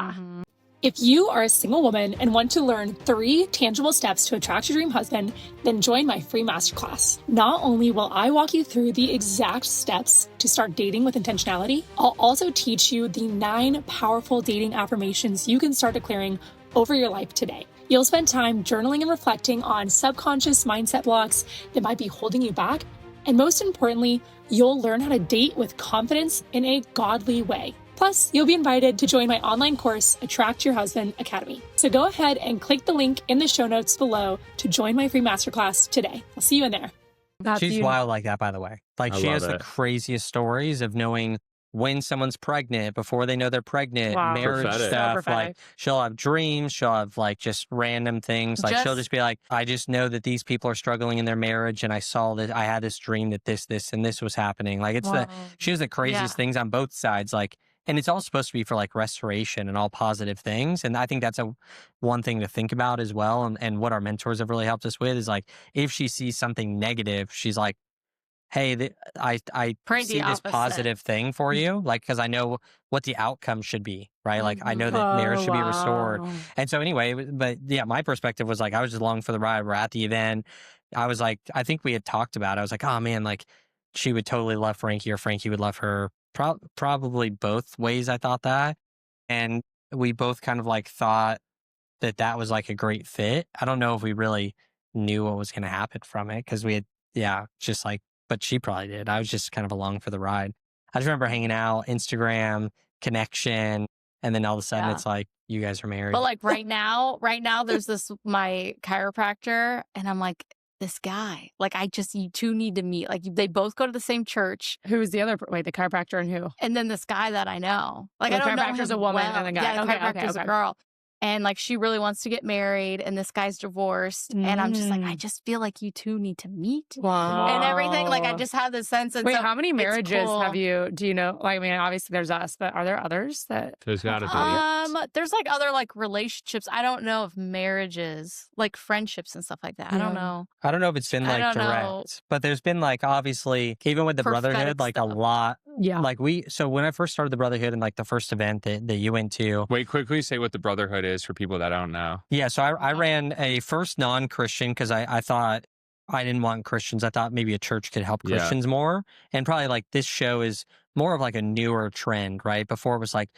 If you are a single woman and want to learn 3 tangible steps to attract your dream husband, then join my free masterclass. Not only will I walk you through the exact steps to start dating with intentionality, I'll also teach you the 9 powerful dating affirmations you can start declaring over your life today. You'll spend time journaling and reflecting on subconscious mindset blocks that might be holding you back. And most importantly, you'll learn how to date with confidence in a godly way. Plus, you'll be invited to join my online course, Attract Your Husband Academy. So go ahead and click the link in the show notes below to join my free masterclass today. I'll see you in there. She's wild like that, by the way. Like, she has the craziest stories of knowing when someone's pregnant, before they know they're pregnant, marriage stuff. Like, she'll have dreams. She'll have like just random things. Like, she'll just be like, I just know that these people are struggling in their marriage, and I saw that I had this dream that this, and this was happening. Like, it's she has the craziest things on both sides. Like, and it's all supposed to be for like restoration and all positive things. And I think that's one thing to think about as well. And what our mentors have really helped us with is like, if she sees something negative, she's like, hey, I see this positive thing for you. Like, because I know what the outcome should be, right? Like, I know that marriage should be restored. And so anyway, but yeah, my perspective was like, I was just along for the ride. We're at the event. I was like, I think we had talked about it. I was like, oh man, like she would totally love Frankie, or Frankie would love her. Probably both ways I thought that. And we both kind of like thought that was like a great fit. I don't know if we really knew what was going to happen from it, because we had, just like, but she probably did. I was just kind of along for the ride. I just remember hanging out, Instagram, connection, and then all of a sudden it's like, you guys are married. But like right now there's my chiropractor, and I'm like, this guy, like, you two need to meet. Like, they both go to the same church. Who is the other? Wait, the chiropractor and who? And then this guy that I know. Like, I don't know him. The chiropractor's a woman and a guy. Yeah, the chiropractor's a girl. And like, she really wants to get married, and this guy's divorced. And I'm just like, I just feel like you two need to meet and everything. Like, I just have this sense. And wait, how many marriages have you, do you know? Like, I mean, obviously there's us, but are there others that? There's gotta be. There's like other like relationships. I don't know if marriages, like friendships and stuff like that. I don't know. I don't know if it's been like direct, but there's been like, obviously, even with the Brotherhood, like stuff. A lot. Yeah. Like so when I first started the Brotherhood, and like the first event that you went to. Wait, quickly say what the Brotherhood is for people that don't know. Yeah, so I ran a first non-Christian, because I thought I didn't want Christians. I thought maybe a church could help Christians more. And probably like this show is more of like a newer trend, right? Before it was like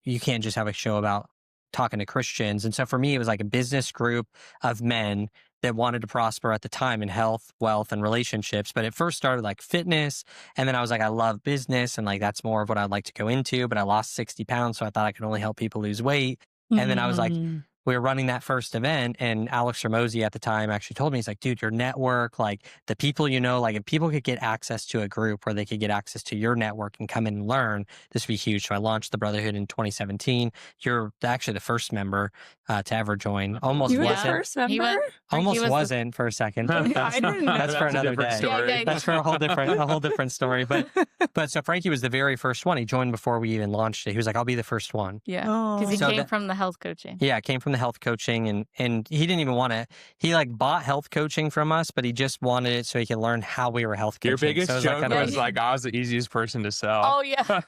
you can't just have a show about talking to Christians. And so for me, it was like a business group of men that wanted to prosper at the time in health, wealth, and relationships. But it first started like fitness. And then I was like, I love business, and like that's more of what I'd like to go into. But I lost 60 pounds, so I thought I could only help people lose weight. And then I was like, we were running that first event, and Alex Ramosi at the time actually told me, he's like, dude, your network, like the people you know, like if people could get access to a group where they could get access to your network and come in and learn, this would be huge. So I launched the Brotherhood in 2017. You're actually the first member to ever join. Almost you wasn't. The first member? Almost wasn't for a second. I didn't. That's for another day. Story. That's for a whole different story. But so Frankie was the very first one. He joined before we even launched it. He was like, I'll be the first one. Yeah. Because he came from the health coaching. Yeah, it came from the health coaching, and he didn't even want to. He like bought health coaching from us, but he just wanted it so he could learn how we were health coaching. Your biggest so joke was like, I was the easiest person to sell. Oh yeah,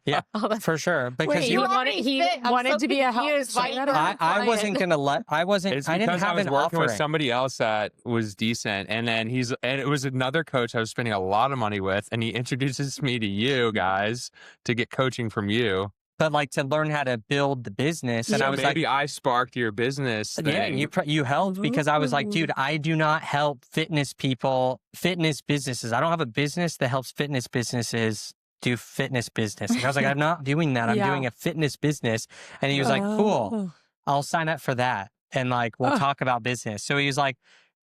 yeah, for sure. Because Wait, he wanted to be a health. I wasn't gonna let. I wasn't. It's I didn't because have I was an working offering. with somebody else that was decent, and then it was another coach I was spending a lot of money with, and he introduces me to you guys to get coaching from you. But like to learn how to build the business, and so I was maybe like, I sparked your business thing. yeah, you helped because I was like, dude, I do not help fitness businesses. I don't have a business that helps fitness businesses do fitness business. And I was like, I'm not doing that. I'm doing a fitness business. And he was like, cool, I'll sign up for that, and like we'll talk about business. So he was like,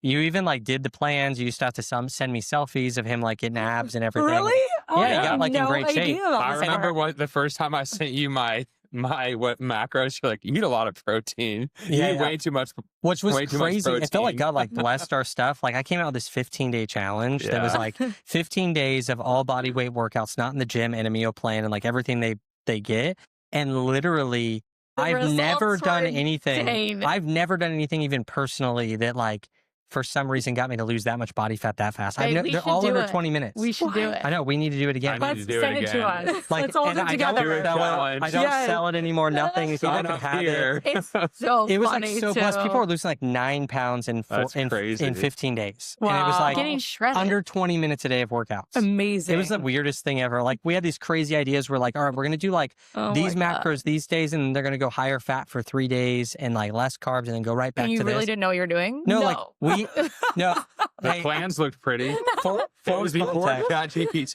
you even like did the plans. You used to have to send me selfies of him like getting abs and everything. Really? Yeah, he got like in great shape. I remember the first time I sent you my what macros. You're like, you eat a lot of protein. You eat way too much. Which was way too crazy. much It felt like God like blessed our stuff. Like I came out with this 15-day challenge that was like 15 days of all body weight workouts, not in the gym, and a meal plan, and like everything they get. And literally, I've never done anything. I've never done anything even personally that like for some reason got me to lose that much body fat that fast. They're all under 20 minutes. We should do it. I know. We need to do it again. Let's send it to us. Like, let's all do it together. I don't sell it anymore. Nothing. If you don't have it. It's so It was funny like so. too. Plus, people were losing like 9 pounds in 15 days. Wow. And it was like getting shredded. under 20 minutes a day of workouts. Amazing. It was the weirdest thing ever. Like we had these crazy ideas. We're like, all right, we're gonna do like these macros these days, and they're gonna go higher fat for 3 days and like less carbs, and then go right back to this. You really didn't know what you were doing? No, like no. The plans looked pretty. It was before ChatGPT.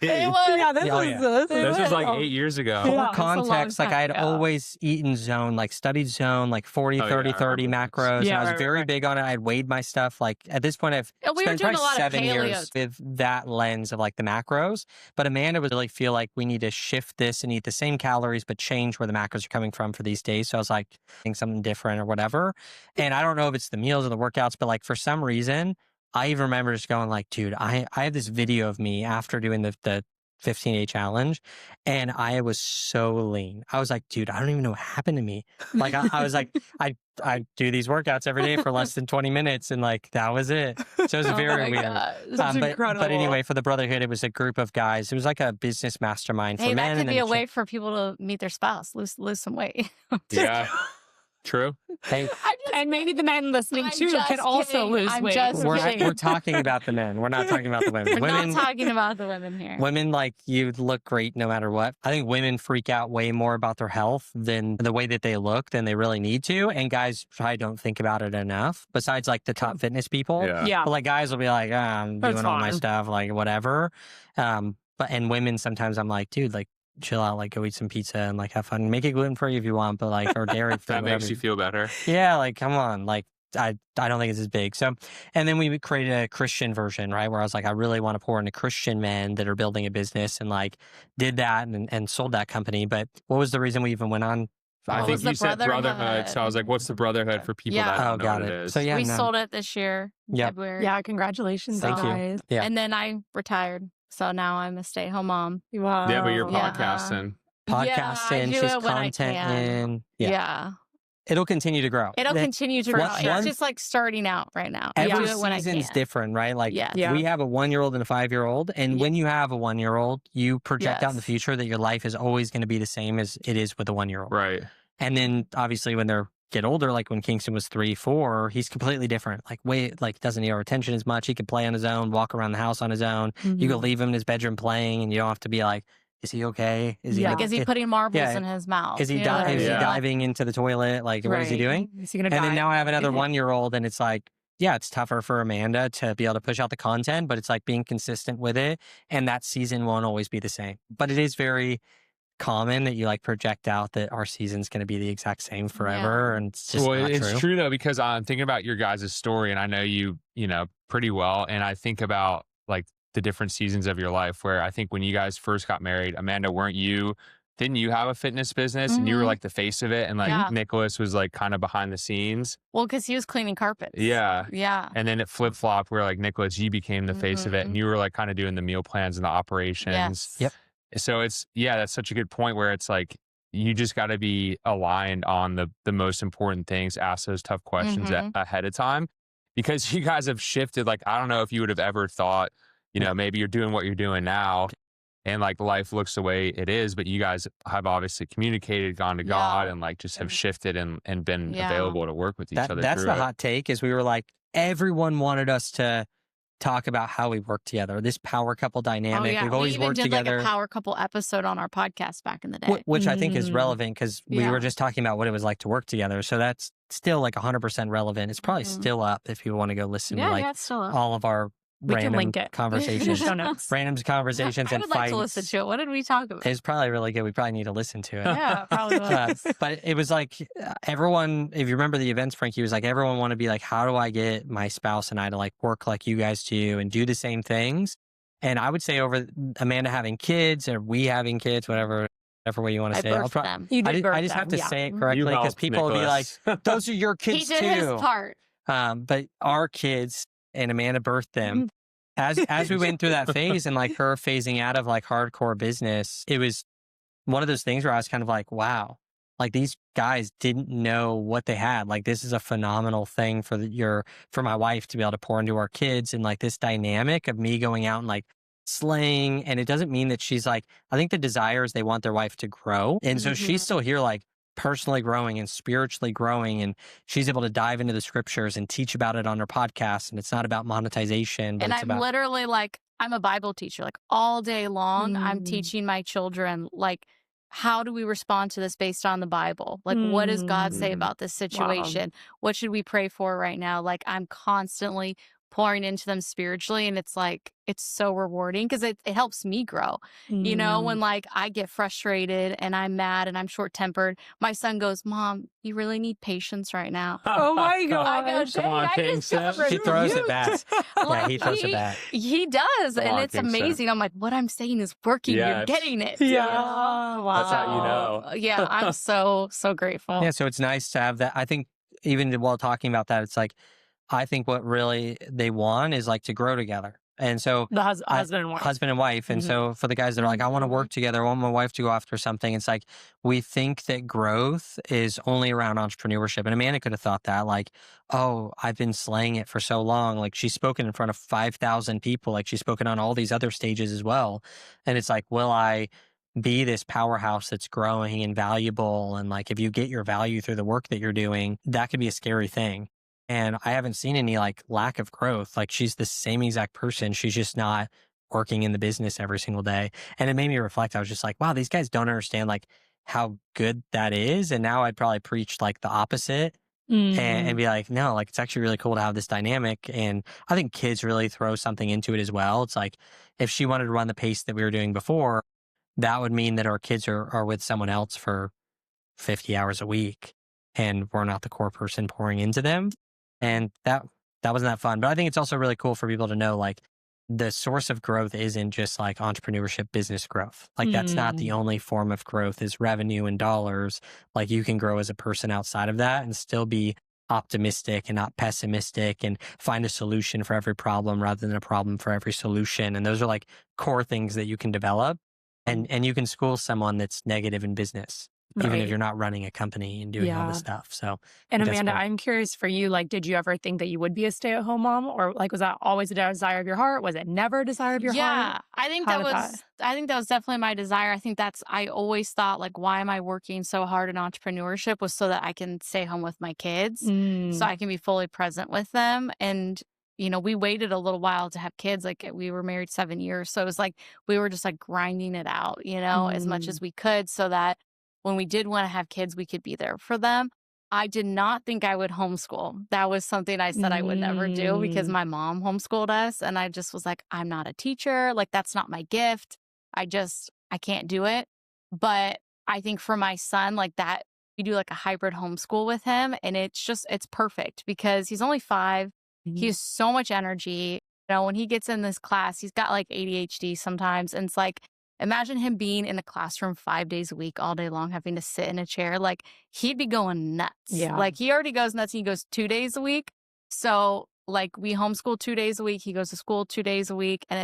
This was like 8 years ago. For context, like I had always eaten zone, like studied zone, like 40, 30, 30 macros. And I was very big on it. I had weighed my stuff. Like at this point, I've spent probably 7 years with that lens of like the macros. But Amanda would really feel like we need to shift this and eat the same calories, but change where the macros are coming from for these days. So I was like, doing something different or whatever. And I don't know if it's the meals or the workouts, but like for some reason, I even remember just going like, dude, I have this video of me after doing the 15-day challenge, and I was so lean. I was like, dude, I don't even know what happened to me. Like I was like, I do these workouts every day for less than 20 minutes, and like that was it. So it was very weird. That's incredible. But anyway, for the Brotherhood, it was a group of guys. It was like a business mastermind for men. That could be a way for people to meet their spouse, lose some weight. Yeah. True. Hey, and maybe the men listening too can also lose weight. We're talking about the men. We're not talking about the women. We're not talking about the women here. Women, like, you look great no matter what. I think women freak out way more about their health than the way that they look than they really need to. And guys probably don't think about it enough, besides like the top fitness people. Yeah. But like guys will be like, I'm doing all my stuff, like whatever. And women, sometimes I'm like, dude, like, chill out, like go eat some pizza and like have fun. Make it gluten free if you want, but like, or dairy free. That makes you feel better. Yeah, like come on, like I don't think it's as big. So, and then we created a Christian version, right? Where I was like, I really want to pour into Christian men that are building a business, and like did that and sold that company. But what was the reason we even went on? I think you said brotherhood. So I was like, what's the brotherhood for people that don't know what it is? So yeah, we sold it this year, February. Yeah, congratulations, Thank guys. you. Yeah. And then I retired. So now I'm a stay-at-home mom. Wow. Yeah, but you're podcasting. Podcasting, she's content in. It'll continue to grow. It'll continue to grow. It's just like starting out right now. Every do it when I season's can. different, right? Like we have a 1-year-old and a 5-year-old. And when you have a 1-year-old, you project out in the future that your life is always going to be the same as it is with a 1-year-old. Right. And then obviously when they're get older, like when Kingston was 3, 4, he's completely different. Like doesn't need our attention as much. He can play on his own, walk around the house on his own. Mm-hmm. You can leave him in his bedroom playing, and you don't have to be like, is he okay? Is he is he putting marbles in his mouth? Is he diving into the toilet? Like, what is he doing? Is he gonna die? And then now I have another 1-year-old, and it's like, it's tougher for Amanda to be able to push out the content, but it's like being consistent with it. And that season won't always be the same. But it is very common that you like project out that our season's going to be the exact same forever, and it's just not it's true. true though, because I'm thinking about your guys' story, and I know you know pretty well, and I think about like the different seasons of your life where I think when you guys first got married, Amanda, didn't you have a fitness business and you were like the face of it, and like Nicholas was like kind of behind the scenes? Well, because he was cleaning carpets. Yeah. And then it flip-flopped where like Nicholas, you became the face of it, and you were like kind of doing the meal plans and the operations. Yes. So that's such a good point where it's like you just got to be aligned on the most important things, ask those tough questions ahead of time, because you guys have shifted. Like, I don't know if you would have ever thought, maybe you're doing what you're doing now and like life looks the way it is, but you guys have obviously communicated, gone to God, and like just have shifted and been available to work with each other. That's the hot take, is we were like, everyone wanted us to talk about how we work together, this power couple dynamic. We've always worked together. Like a power couple episode on our podcast back in the day, which I think is relevant, because we were just talking about what it was like to work together. So that's still like 100% relevant. It's probably still up if you want to go listen to like all of our random conversations, random conversations and I would fights. like to listen to it. What did we talk about? It's probably really good. We probably need to listen to it. Yeah, probably was. But it was like everyone, if you remember the events, Frankie, was like, everyone wanted to be like, how do I get my spouse and I to like work like you guys do and do the same things? And I would say over Amanda having kids or we having kids, whatever way you want to say it. I just have to say it correctly, because people will be like, those are your kids too. He did his part. But our kids, and Amanda birthed them. As we went through that phase and like her phasing out of like hardcore business, it was one of those things where I was kind of like, wow, like these guys didn't know what they had. Like, this is a phenomenal thing for my wife to be able to pour into our kids, and like this dynamic of me going out and like slaying. And it doesn't mean that she's like, I think the desire is they want their wife to grow. And so she's still here like personally growing and spiritually growing, and she's able to dive into the scriptures and teach about it on her podcast. And it's not about monetization, but I'm literally like, I'm a Bible teacher, like all day long. I'm teaching my children, like, how do we respond to this based on the Bible? Like, what does God say about this situation? Wow. What should we pray for right now? Like, I'm constantly pouring into them spiritually, and it's like, it's so rewarding, because it helps me grow. When like I get frustrated and I'm mad and I'm short-tempered, my son goes, Mom, you really need patience right now. Oh my God. I go, come on, King Sam. He throws it back. Yeah, he throws it back. He does, and it's amazing. I'm like, what I'm saying is working. You're getting it. Yeah. Wow. That's how you know. Yeah, I'm so grateful. Yeah, so it's nice to have that. I think even while talking about that, it's like, I think what really they want is like to grow together. And so the husband and wife. And so for the guys that are like, I want to work together, I want my wife to go after something. It's like, we think that growth is only around entrepreneurship. And Amanda could have thought that, like, oh, I've been slaying it for so long. Like, she's spoken in front of 5,000 people. Like, she's spoken on all these other stages as well. And it's like, will I be this powerhouse that's growing and valuable? And like, if you get your value through the work that you're doing, that could be a scary thing. And I haven't seen any like lack of growth. Like, she's the same exact person. She's just not working in the business every single day. And it made me reflect. I was just like, wow, these guys don't understand like how good that is. And now I'd probably preach like the opposite and be like, no, like, it's actually really cool to have this dynamic. And I think kids really throw something into it as well. It's like, if she wanted to run the pace that we were doing before, that would mean that our kids are with someone else for 50 hours a week, and we're not the core person pouring into them. And that wasn't that fun. But I think it's also really cool for people to know, like, the source of growth isn't just like entrepreneurship, business growth. Like, that's not the only form of growth is revenue and dollars. Like, you can grow as a person outside of that and still be optimistic and not pessimistic, and find a solution for every problem rather than a problem for every solution. And those are like core things that you can develop, and you can school someone that's negative in business. Even if you're not running a company and doing all this stuff. So, and Amanda, I'm curious for you, like, did you ever think that you would be a stay-at-home mom, or like, was that always a desire of your heart? Was it never a desire of your heart? Yeah, I think that was definitely my desire. I think I always thought, like, why am I working so hard in entrepreneurship was so that I can stay home with my kids, so I can be fully present with them. And we waited a little while to have kids. Like, we were married 7 years. So it was like, we were just like grinding it out, as much as we could, so that when we did want to have kids, we could be there for them. I did not think I would homeschool. That was something I said I would never do, because my mom homeschooled us. And I just was like, I'm not a teacher. Like, that's not my gift. I can't do it. But I think for my son, like, that, we do like a hybrid homeschool with him. And it's perfect, because he's only 5. He has so much energy. When he gets in this class, he's got like ADHD sometimes. And it's like, imagine him being in a classroom 5 days a week, all day long, having to sit in a chair. Like, he'd be going nuts. Yeah. Like, he already goes nuts. He goes 2 days a week. So, like, we homeschool 2 days a week. He goes to school 2 days a week. And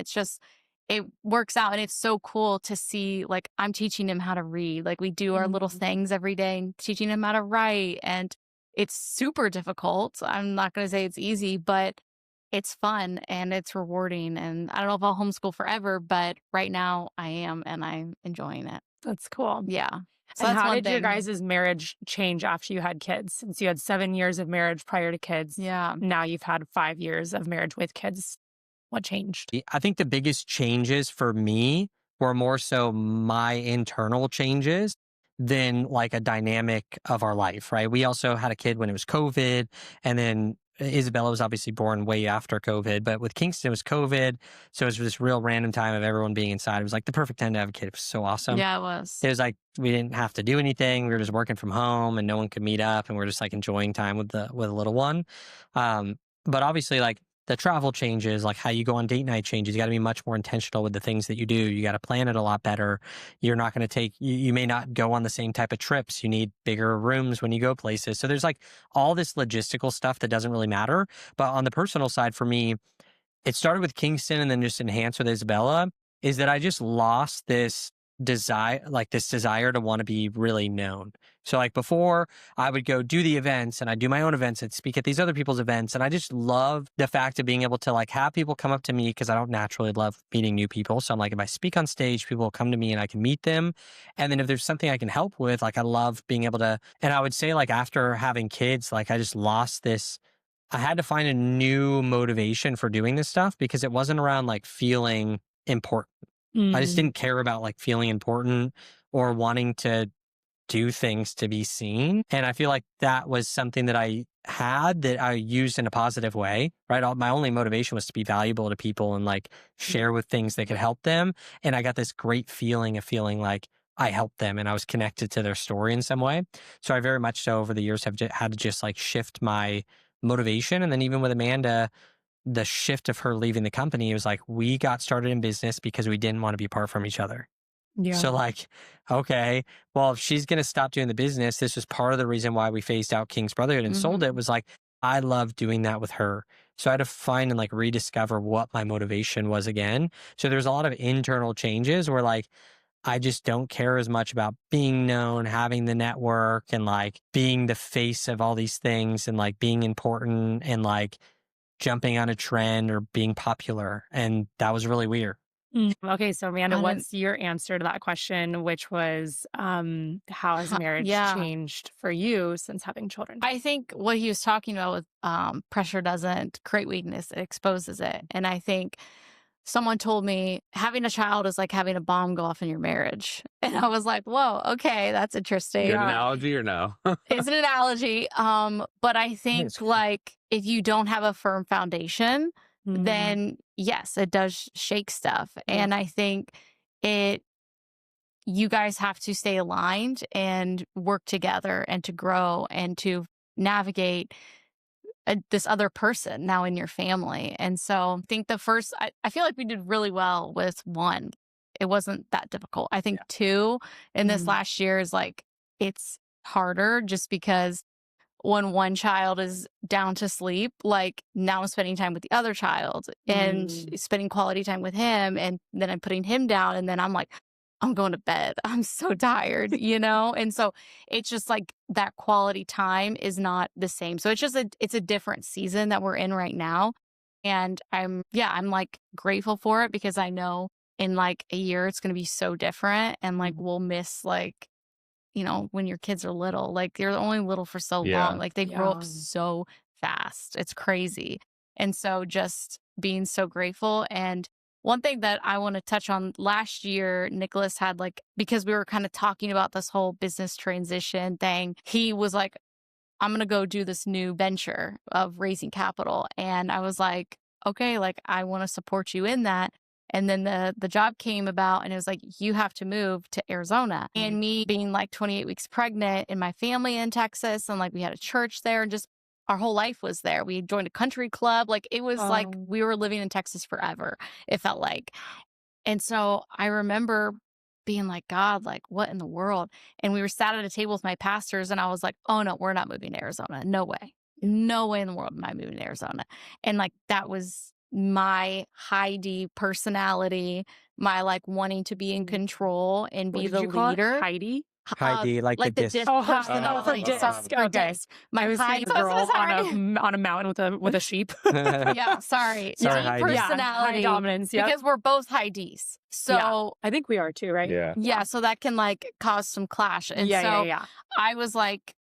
it works out. And it's so cool to see, like, I'm teaching him how to read. Like, we do our little things every day and teaching him how to write. And it's super difficult. I'm not going to say it's easy, but it's fun and it's rewarding. And I don't know if I'll homeschool forever, but right now I am, and I'm enjoying it. That's cool. Yeah. So and that's how one did thing. your guys' marriage change after you had kids? Since you had 7 years of marriage prior to kids, Yeah. now you've had 5 years of marriage with kids. What changed? I think the biggest changes for me were more so my internal changes than like a dynamic of our life, right? We also had a kid when it was COVID, and then Isabella was obviously born way after COVID, but with Kingston it was COVID. So it was this real random time of everyone being inside. It was like the perfect time to have a kid. It was so awesome. Yeah, it was. It was like we didn't have to do anything. We were just working from home and no one could meet up, and we're just like enjoying time with the little one. But obviously, like, the travel changes, like how you go on date night changes. You got to be much more intentional with the things that you do. You got to plan it a lot better. You're not going to take, you may not go on the same type of trips. You need bigger rooms when you go places. So there's like all this logistical stuff that doesn't really matter. But on the personal side for me, it started with Kingston and then just enhanced with Isabella, is that I just lost this desire to want to be really known. So like before, I would go do the events and I'd do my own events and speak at these other people's events. And I just love the fact of being able to like have people come up to me, because I don't naturally love meeting new people. So I'm like, if I speak on stage, people will come to me and I can meet them. And then if there's something I can help with, like I love being able to, and I would say like after having kids, like I just lost this, I had to find a new motivation for doing this stuff, because it wasn't around like feeling important. I just didn't care about like feeling important or wanting to do things to be seen. And I feel like that was something that I had that I used in a positive way, right? My only motivation was to be valuable to people and like share with things that could help them. And I got this great feeling of feeling like I helped them and I was connected to their story in some way. So I very much so over the years have had to just like shift my motivation. And then even with Amanda, the shift of her leaving the company, it was like, we got started in business because we didn't want to be apart from each other. Yeah. So like, okay, well, if she's going to stop doing the business, this was part of the reason why we phased out King's Brotherhood and sold it, was like, I love doing that with her. So I had to find and like rediscover what my motivation was again. So there's a lot of internal changes where like, I just don't care as much about being known, having the network, and like being the face of all these things, and like being important, and like jumping on a trend or being popular. And that was really weird. Okay, so Amanda, what's your answer to that question, which was how has marriage changed for you since having children? I think what he was talking about with pressure doesn't create weakness, it exposes it. And I think someone told me having a child is like having a bomb go off in your marriage. And I was like, whoa, okay, that's interesting. Good analogy or no? It's an analogy. But I think like if you don't have a firm foundation, then yes, it does shake stuff. And I think you guys have to stay aligned and work together and to grow and to navigate this other person now in your family. And so I think I feel like we did really well with 1. It wasn't that difficult. I think 2 in this last year is like, it's harder just because when one child is down to sleep, like now I'm spending time with the other child and spending quality time with him. And then I'm putting him down and then I'm like, I'm going to bed. I'm so tired, you know? And so it's just like that quality time is not the same. So it's just it's a different season that we're in right now. And I'm like grateful for it, because I know in like a year it's going to be so different. And like we'll miss like, you know, when your kids are little, like they're only little for so long, like they grow up so fast. It's crazy. And so just being so grateful. And one thing that I want to touch on, last year, Nicholas had like, because we were kind of talking about this whole business transition thing, he was like, I'm going to go do this new venture of raising capital. And I was like, okay, like I want to support you in that. And then the job came about and it was like, you have to move to Arizona. And me being like 28 weeks pregnant and my family in Texas, and like we had a church there and just our whole life was there. We joined a country club. Like it was like we were living in Texas forever, it felt like. And so I remember being like, God, like what in the world? And we were sat at a table with my pastors and I was like, oh no, we're not moving to Arizona. No way. No way in the world am I moving to Arizona. And like that was my high D personality, my like wanting to be in control and be the leader. Heidi? Heidi, like the disc. Personality. Okay. My high girl on a mountain with a sheep. Yeah, sorry. Sorry, D Heidi. personality. High dominance, because we're both high Ds. So I think we are too, right? Yeah. so that can like cause some clash. And I was like,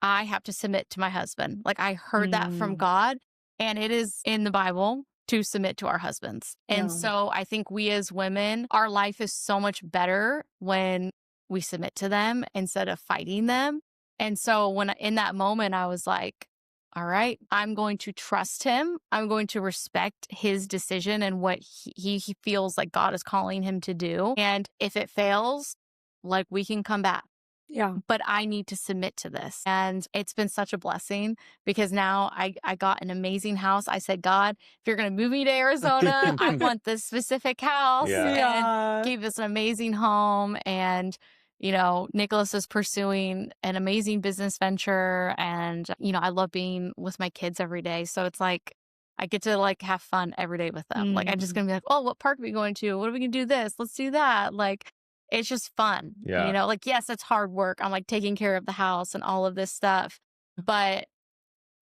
I have to submit to my husband. Like I heard that from God, and it is in the Bible to submit to our husbands. And so I think we as women, our life is so much better when we submit to them instead of fighting them. And so when in that moment, I was like, all right, I'm going to trust him. I'm going to respect his decision and what he feels like God is calling him to do. And if it fails, like we can come back. Yeah. But I need to submit to this. And it's been such a blessing because now I got an amazing house. I said, God, if you're going to move me to Arizona, I want this specific house. And gave us an amazing home. And, you know, Nicholas is pursuing an amazing business venture. And, you know, I love being with my kids every day. So it's like, I get to like have fun every day with them. Like, I'm just going to be like, oh, what park are we going to? What are we going to do this? Let's do that. Like, it's just fun, you know, like, yes, it's hard work. I'm like taking care of the house and all of this stuff, but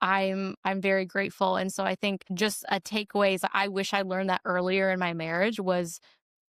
I'm very grateful. And so I think just a takeaway is I wish I learned that earlier in my marriage was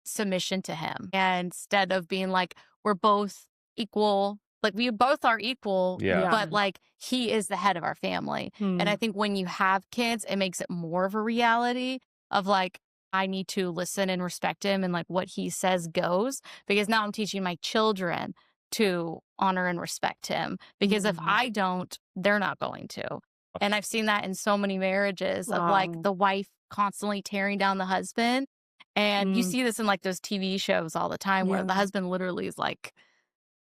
submission to him. And instead of being like, we're both equal, like we both are equal, but like he is the head of our family. And I think when you have kids, it makes it more of a reality of like, I need to listen and respect him and like what he says goes, because now I'm teaching my children to honor and respect him, because if I don't, they're not going to. And I've seen that in so many marriages of like the wife constantly tearing down the husband. And you see this in like those TV shows all the time where the husband literally is like,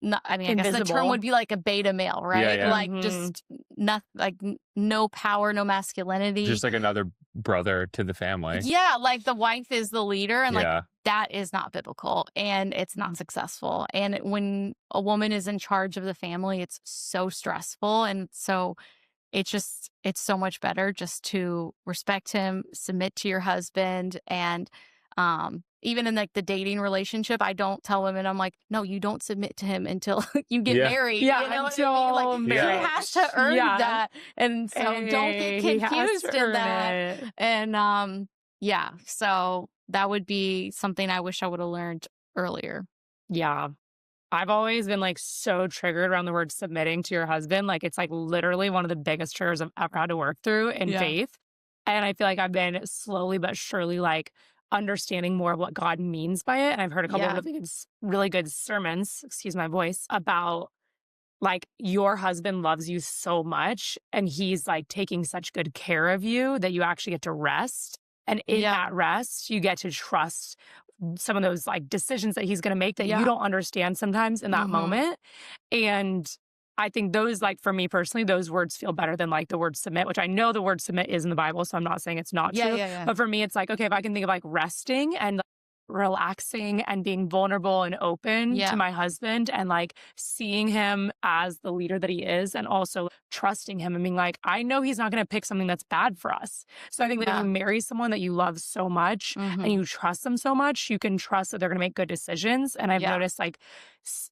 not, I mean, I guess the term would be like a beta male, right? Like just not like no power, no masculinity. Just like another brother to the family. Yeah, like the wife is the leader, and like that is not biblical and it's not successful. And when a woman is in charge of the family, it's so stressful. And so it's so much better just to respect him, submit to your husband. And even in like the dating relationship, I don't tell women, I'm like, no, you don't submit to him until you get married. Yeah, you know until what I mean? Like, he has to earn that. And so don't get confused in that. And so that would be something I wish I would have learned earlier. Yeah. I've always been like so triggered around the word submitting to your husband. Like it's like literally one of the biggest triggers I've ever had to work through in faith. And I feel like I've been slowly but surely like understanding more of what God means by it. And I've heard a couple of really good sermons, excuse my voice, about like your husband loves you so much and he's like taking such good care of you that you actually get to rest. And in that rest, you get to trust some of those like decisions that he's going to make that you don't understand sometimes in that moment. And I think those, like for me personally, those words feel better than like the word submit, which I know the word submit is in the Bible. So I'm not saying it's not true. But for me, it's like, okay, if I can think of like resting and relaxing and being vulnerable and open to my husband and like seeing him as the leader that he is and also trusting him and being like, I know he's not going to pick something that's bad for us. So I think that if you marry someone that you love so much and you trust them so much, you can trust that they're going to make good decisions. And I've noticed like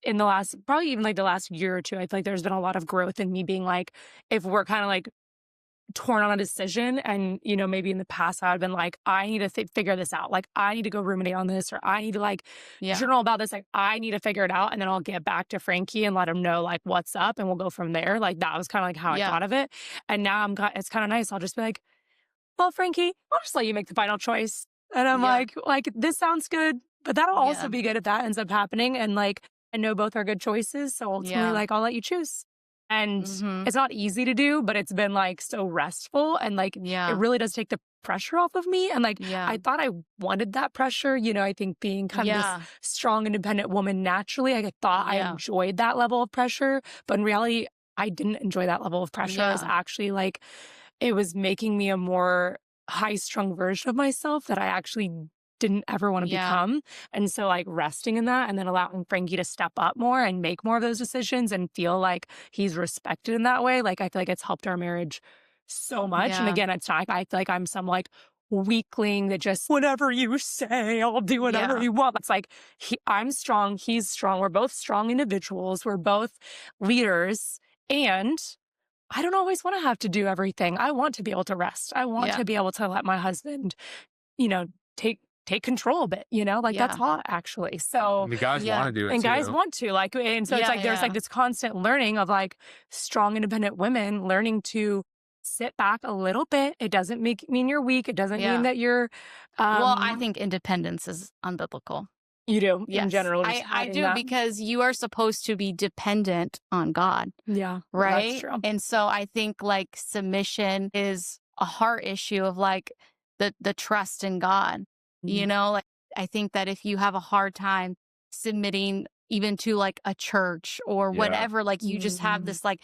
in the last, probably even like the last year or two, I feel like there's been a lot of growth in me being like, if we're kind of like torn on a decision and, you know, maybe in the past I've been like, I need to figure this out. Like, I need to go ruminate on this, or I need to like journal about this. Like, I need to figure it out. And then I'll get back to Frankie and let him know like what's up and we'll go from there. Like, that was kind of like how I thought of it. And now it's kind of nice. I'll just be like, well, Frankie, I'll just let you make the final choice. And I'm like, this sounds good, but that'll also be good if that ends up happening. And like, I know both are good choices. So ultimately, like, I'll let you choose. And it's not easy to do, but it's been like so restful and like it really does take the pressure off of me. And like I thought I wanted that pressure, you know, I think being kind of this strong, independent woman naturally, I thought I enjoyed that level of pressure. But in reality, I didn't enjoy that level of pressure. It was actually like it was making me a more high-strung version of myself that I actually didn't ever want to become. And so like resting in that and then allowing Frankie to step up more and make more of those decisions and feel like he's respected in that way. Like, I feel like it's helped our marriage so much. And again, it's not, I feel like I'm some like weakling that just, whatever you say, I'll do whatever you want. It's like, I'm strong, he's strong. We're both strong individuals. We're both leaders. And I don't always want to have to do everything. I want to be able to rest. I want to be able to let my husband, take control a bit, that's hot actually. So and the guys want to do it and too. Guys want to and so it's like, there's like this constant learning of like strong, independent women learning to sit back a little bit. It doesn't mean you're weak. It doesn't mean that you're, well, I think independence is unbiblical. You do, in general. I do, because you are supposed to be dependent on God. Yeah. Right? That's true. And so I think like submission is a heart issue of like the trust in God. Like I think that if you have a hard time submitting even to like a church or whatever, like you just have this like,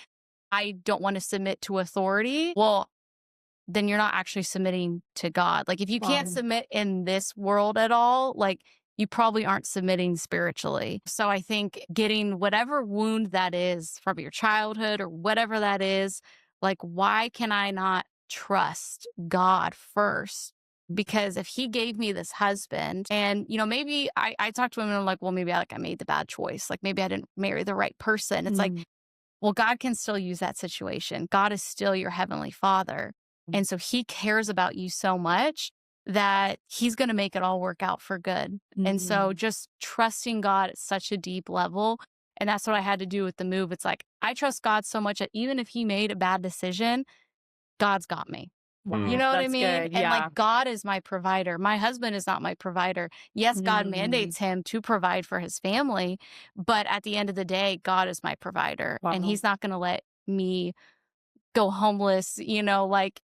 I don't want to submit to authority. Well, then you're not actually submitting to God. Like if you can't submit in this world at all, like you probably aren't submitting spiritually. So I think getting whatever wound that is from your childhood or whatever that is, like, why can I not trust God first? Because if he gave me this husband and, maybe I talk to him and I'm like, well, maybe I made the bad choice. Like maybe I didn't marry the right person. It's like, well, God can still use that situation. God is still your heavenly Father. And so he cares about you so much that he's going to make it all work out for good. And so just trusting God at such a deep level. And that's what I had to do with the move. It's like, I trust God so much that even if he made a bad decision, God's got me. Wow. You know what I mean? Good. And like, God is my provider. My husband is not my provider. Yes, God mandates him to provide for his family, but at the end of the day, God is my provider. And he's not going to let me go homeless,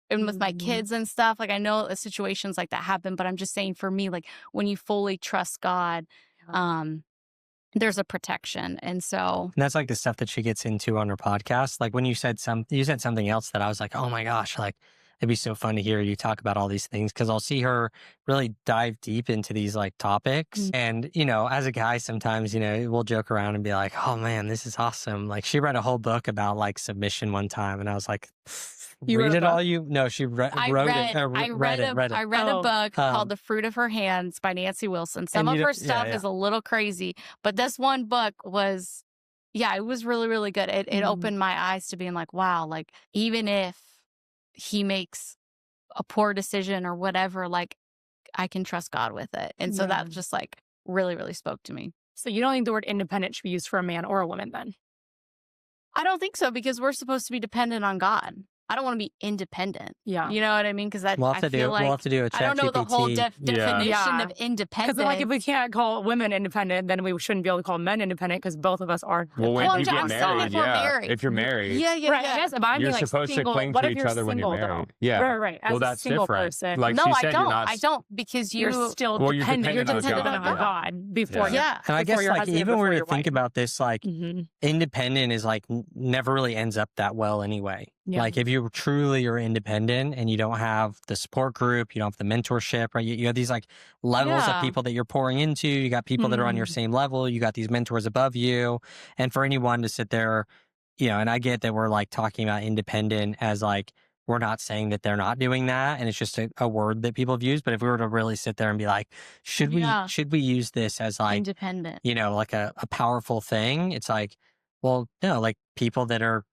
and with my kids and stuff. Like I know situations like that happen, but I'm just saying for me, like when you fully trust God, there's a protection. And so and that's like the stuff that she gets into on her podcast. Like when you said something else that I was like, oh my gosh, like it'd be so fun to hear you talk about all these things, because I'll see her really dive deep into these like topics. And, as a guy, sometimes, we'll joke around and be like, oh man, this is awesome. Like she read a whole book about like submission one time. And I was like, read it all you? No, she wrote it. I read a book called The Fruit of Her Hands by Nancy Wilson. Some of her stuff is a little crazy, but this one book was, it was really, really good. It opened my eyes to being like, wow, like even if he makes a poor decision or whatever, like I can trust God with it. And so that just like really, really spoke to me. So you don't think the word independent should be used for a man or a woman then? I don't think so, because we're supposed to be dependent on God. I don't want to be independent. Yeah. You know what I mean? Because we'll have to do a chat. I don't know the whole definition of independent. Because like if we can't call women independent, then we shouldn't be able to call men independent, because both of us are. Well, when you get married, married, if you're married, right. Yes, you're supposed to cling to each other when you're married. Yeah, right. As well, that's a single different. person. Like no, she I said, don't. I don't, because you're still dependent. You're dependent on God before. Yeah, and I guess like even when we think about this, like independent is like never really ends up that well anyway. Like if you truly are independent and you don't have the support group, you don't have the mentorship, right? You have these like levels of people that you're pouring into. You got people that are on your same level. You got these mentors above you. And for anyone to sit there, and I get that we're like talking about independent as like, we're not saying that they're not doing that. And it's just a word that people have used. But if we were to really sit there and be like, should we use this as like, independent, like a powerful thing? It's like, well, no, like people that are,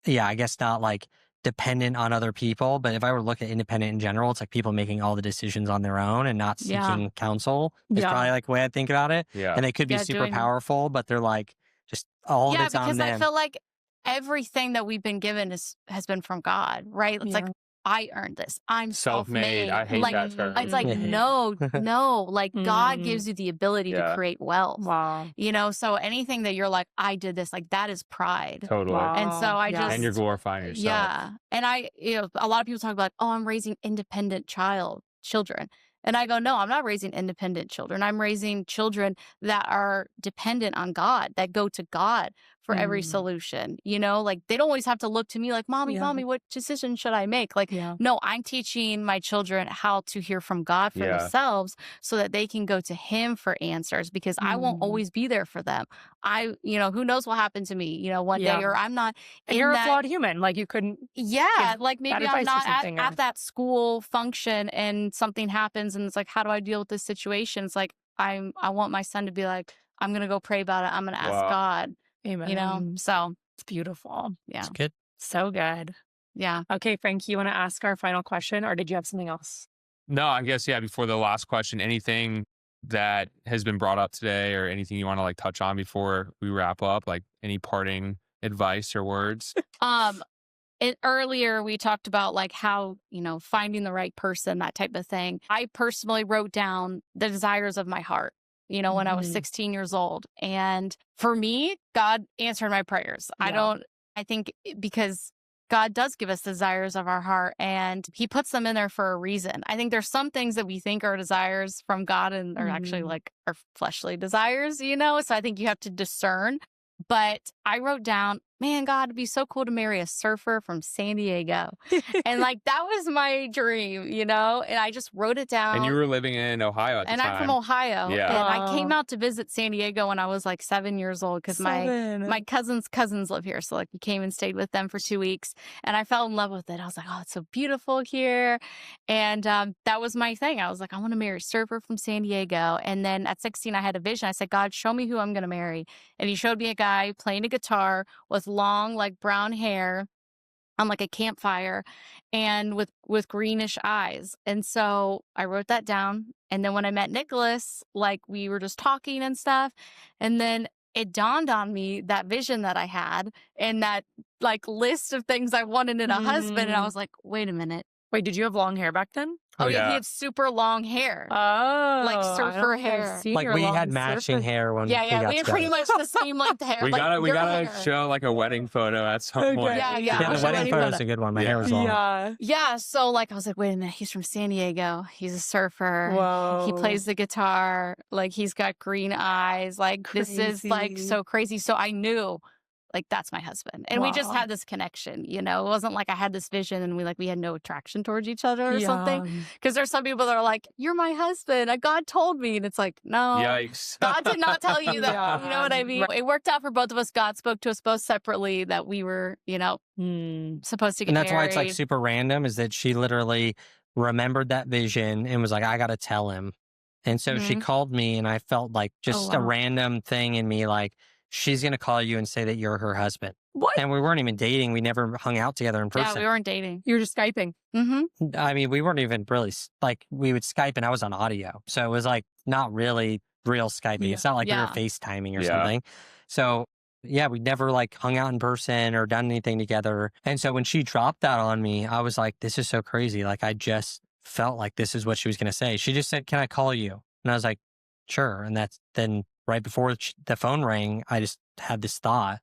I guess not like dependent on other people, but if I were to look at independent in general, it's like people making all the decisions on their own and not seeking counsel. It's probably like the way I think about it. Yeah. And they could be super powerful, but they're like just all of it's on them. Yeah, because I feel like everything that we've been given has been from God, right? It's like, I earned this. I'm self-made. I hate that term. It's like, no. Like God gives you the ability to create wealth. Wow. So anything that you're like, I did this, like that is pride. Totally. Wow. And so and you're glorifying yourself. Yeah. And a lot of people talk about, I'm raising independent children. And I go, no, I'm not raising independent children. I'm raising children that are dependent on God, that go to God for every solution, you know, like they don't always have to look to me like, mommy, what decision should I make? Like, no, I'm teaching my children how to hear from God for themselves so that they can go to him for answers, because I won't always be there for them. You know, who knows what happened to me, you know, one day, or I'm not. And you're a flawed human. Like you couldn't. Yeah. Like maybe I'm not at that school function and something happens and it's like, how do I deal with this situation? It's like, I want my son to be like, I'm going to go pray about it. I'm going to ask God. Amen. You know, so it's beautiful. Yeah. It's good. So good. Yeah. Okay, Frank, you want to ask our final question, or did you have something else? No, I guess, before the last question, anything that has been brought up today or anything you want to like touch on before we wrap up, like any parting advice or words? Earlier we talked about like how, you know, finding the right person, that type of thing. I personally wrote down the desires of my heart, you know, when I was 16 years old. And for me, God answered my prayers. I think because God does give us desires of our heart and he puts them in there for a reason. I think there's some things that we think are desires from God and are actually like our fleshly desires, you know? So I think you have to discern. But I wrote down, man, God, it'd be so cool to marry a surfer from San Diego. And like, that was my dream, you know? And I just wrote it down. And you were living in Ohio at the time. And I'm from Ohio. Yeah. And I came out to visit San Diego when I was like 7 years old because my cousins live here. So like we came and stayed with them for 2 weeks and I fell in love with it. I was like, oh, it's so beautiful here. And that was my thing. I was like, I want to marry a surfer from San Diego. And then at 16, I had a vision. I said, God, show me who I'm going to marry. And he showed me a guy playing a guitar with long, like brown hair on like a campfire and with greenish eyes. And so I wrote that down. And then when I met Nicholas, like we were just talking and stuff. And then it dawned on me that vision that I had and that like list of things I wanted in a husband. And I was like, wait a minute. Wait, did you have long hair back then? Oh, yeah. He had super long hair. Oh. Like surfer hair. Like we had matching hair when we had pretty much the same length hair. We gotta show like a wedding photo at some point. Yeah, the wedding photo is a good one. My hair was long. Yeah, so like I was like, wait a minute, he's from San Diego. He's a surfer. Whoa. He plays the guitar. Like he's got green eyes. Like this is like so crazy. So I knew like that's my husband. And we just had this connection, you know. It wasn't like I had this vision and we had no attraction towards each other or something. Because there's some people that are like, you're my husband. God told me. And it's like, no. Yikes. God did not tell you that. You know what I mean? Right. It worked out for both of us. God spoke to us both separately that we were, you know, supposed to get married. And that's why it's like super random is that she literally remembered that vision and was like, I got to tell him. And so she called me and I felt like just a random thing in me like, she's going to call you and say that you're her husband. What? And we weren't even dating. We never hung out together in person. Yeah, we weren't dating. You were just Skyping. I mean, we weren't even really, like, we would Skype and I was on audio. So it was like not really real Skyping. It's not like we were FaceTiming or something. So yeah, we never like hung out in person or done anything together. And so when she dropped that on me, I was like, this is so crazy. Like, I just felt like this is what she was going to say. She just said, can I call you? And I was like, sure. And then right before the phone rang, I just had this thought.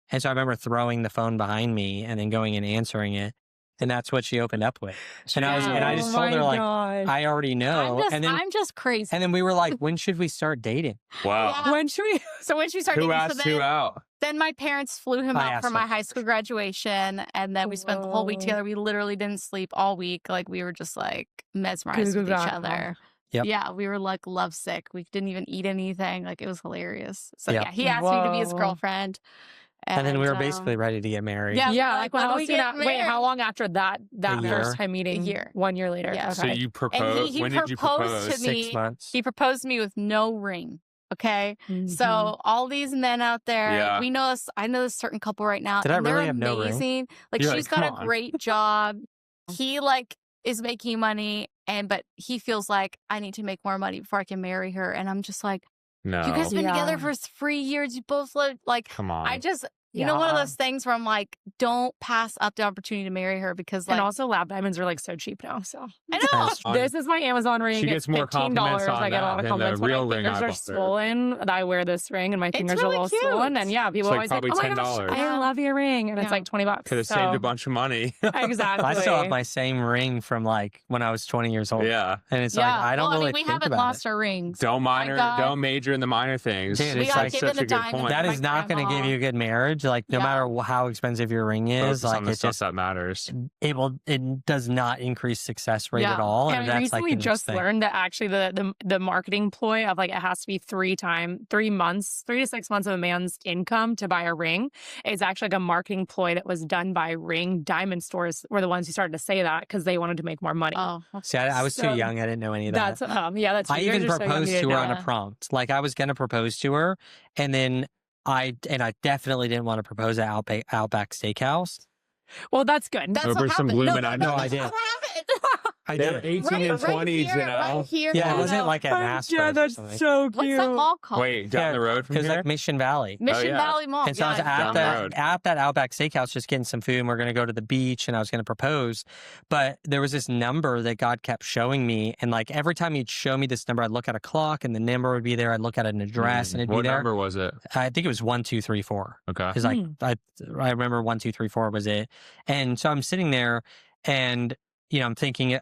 And so I remember throwing the phone behind me and then going and answering it. And that's what she opened up with. And I just told her like, I already know. I'm just crazy. And then we were like, when should we start dating? Wow. Yeah. When should we? So when should we start dating? Who asked who out? Then my parents flew him out for my high school graduation. And then we spent the whole week together. We literally didn't sleep all week. Like we were just like mesmerized with each other. Yep. Yeah, we were like lovesick. We didn't even eat anything. Like it was hilarious. So yeah, he asked me to be his girlfriend. And then we were basically ready to get married. Yeah. Like when we get married. Wait, how long after that first time meeting? A year. 1 year later. Yeah. Okay. So you proposed. When did you propose? To me, 6 months. He proposed to me with no ring. Okay. So all these men out there, we know this. I know this certain couple right now. Did I really they're have no ring? amazing. Like she's got a great job. He like is making money. But he feels like I need to make more money before I can marry her. And I'm just like, no. You guys been together for 3 years. You both live like, come on. You know, one of those things where I'm like, don't pass up the opportunity to marry her because, like, and also lab diamonds are like so cheap now. So I know. This is my Amazon ring. She gets more compliments on I get a lot of that compliments. than the When real my ring I fingers are bought her. swollen, I wear this ring, and my fingers are a little swollen. And yeah, people It's like always probably like, "Oh my gosh, $10. I love your ring," and it's like $20. Could have saved a bunch of money. Exactly. I still have my same ring from like when I was 20 years old. Yeah. And it's like, I don't really we think haven't about lost it. our rings. Don't major in the minor things. Dude, We it's got like given such a good diamond. point. that is my not going to grandma. give you a good marriage. Like no matter how expensive your ring is, Focus like on the it's stuff just that matters. it does not increase success rate at all. And I that's recently like the just thing. learned that actually the marketing ploy of like it has to be 3 to 6 months of a man's income to buy a ring is actually like a marketing ploy that was done by ring diamond stores were the ones who started to say that because they wanted to make more money. Oh, See, I was too young. I didn't know any of that. That's I you guys even are so young, proposed you to her didn't on know. a prompt. Like I was going to propose to her, and then I definitely didn't want to propose at Outback Steakhouse. Well, that's good. That's Over what some happened. Bloomin' No, I did. That's what happened. I They're did. 18 and 20s, you know. Right here. Yeah, it No, wasn't no. like at Mass. Yeah, that's so cute. What's that mall called? Wait, down the road from It was here? like Mission Valley. Mission yeah. Valley Mall. And so I was down the road. at that Outback Steakhouse just getting some food, and we're going to go to the beach, and I was going to propose. But there was this number that God kept showing me, and like every time he'd show me this number, I'd look at a clock, and the number would be there. I'd look at an address, and it'd What be there. number was it? I think it was 1, 2, 3, 4. Okay. Because like I remember 1, 2, 3, 4 was it, and so I'm sitting there, and you know I'm thinking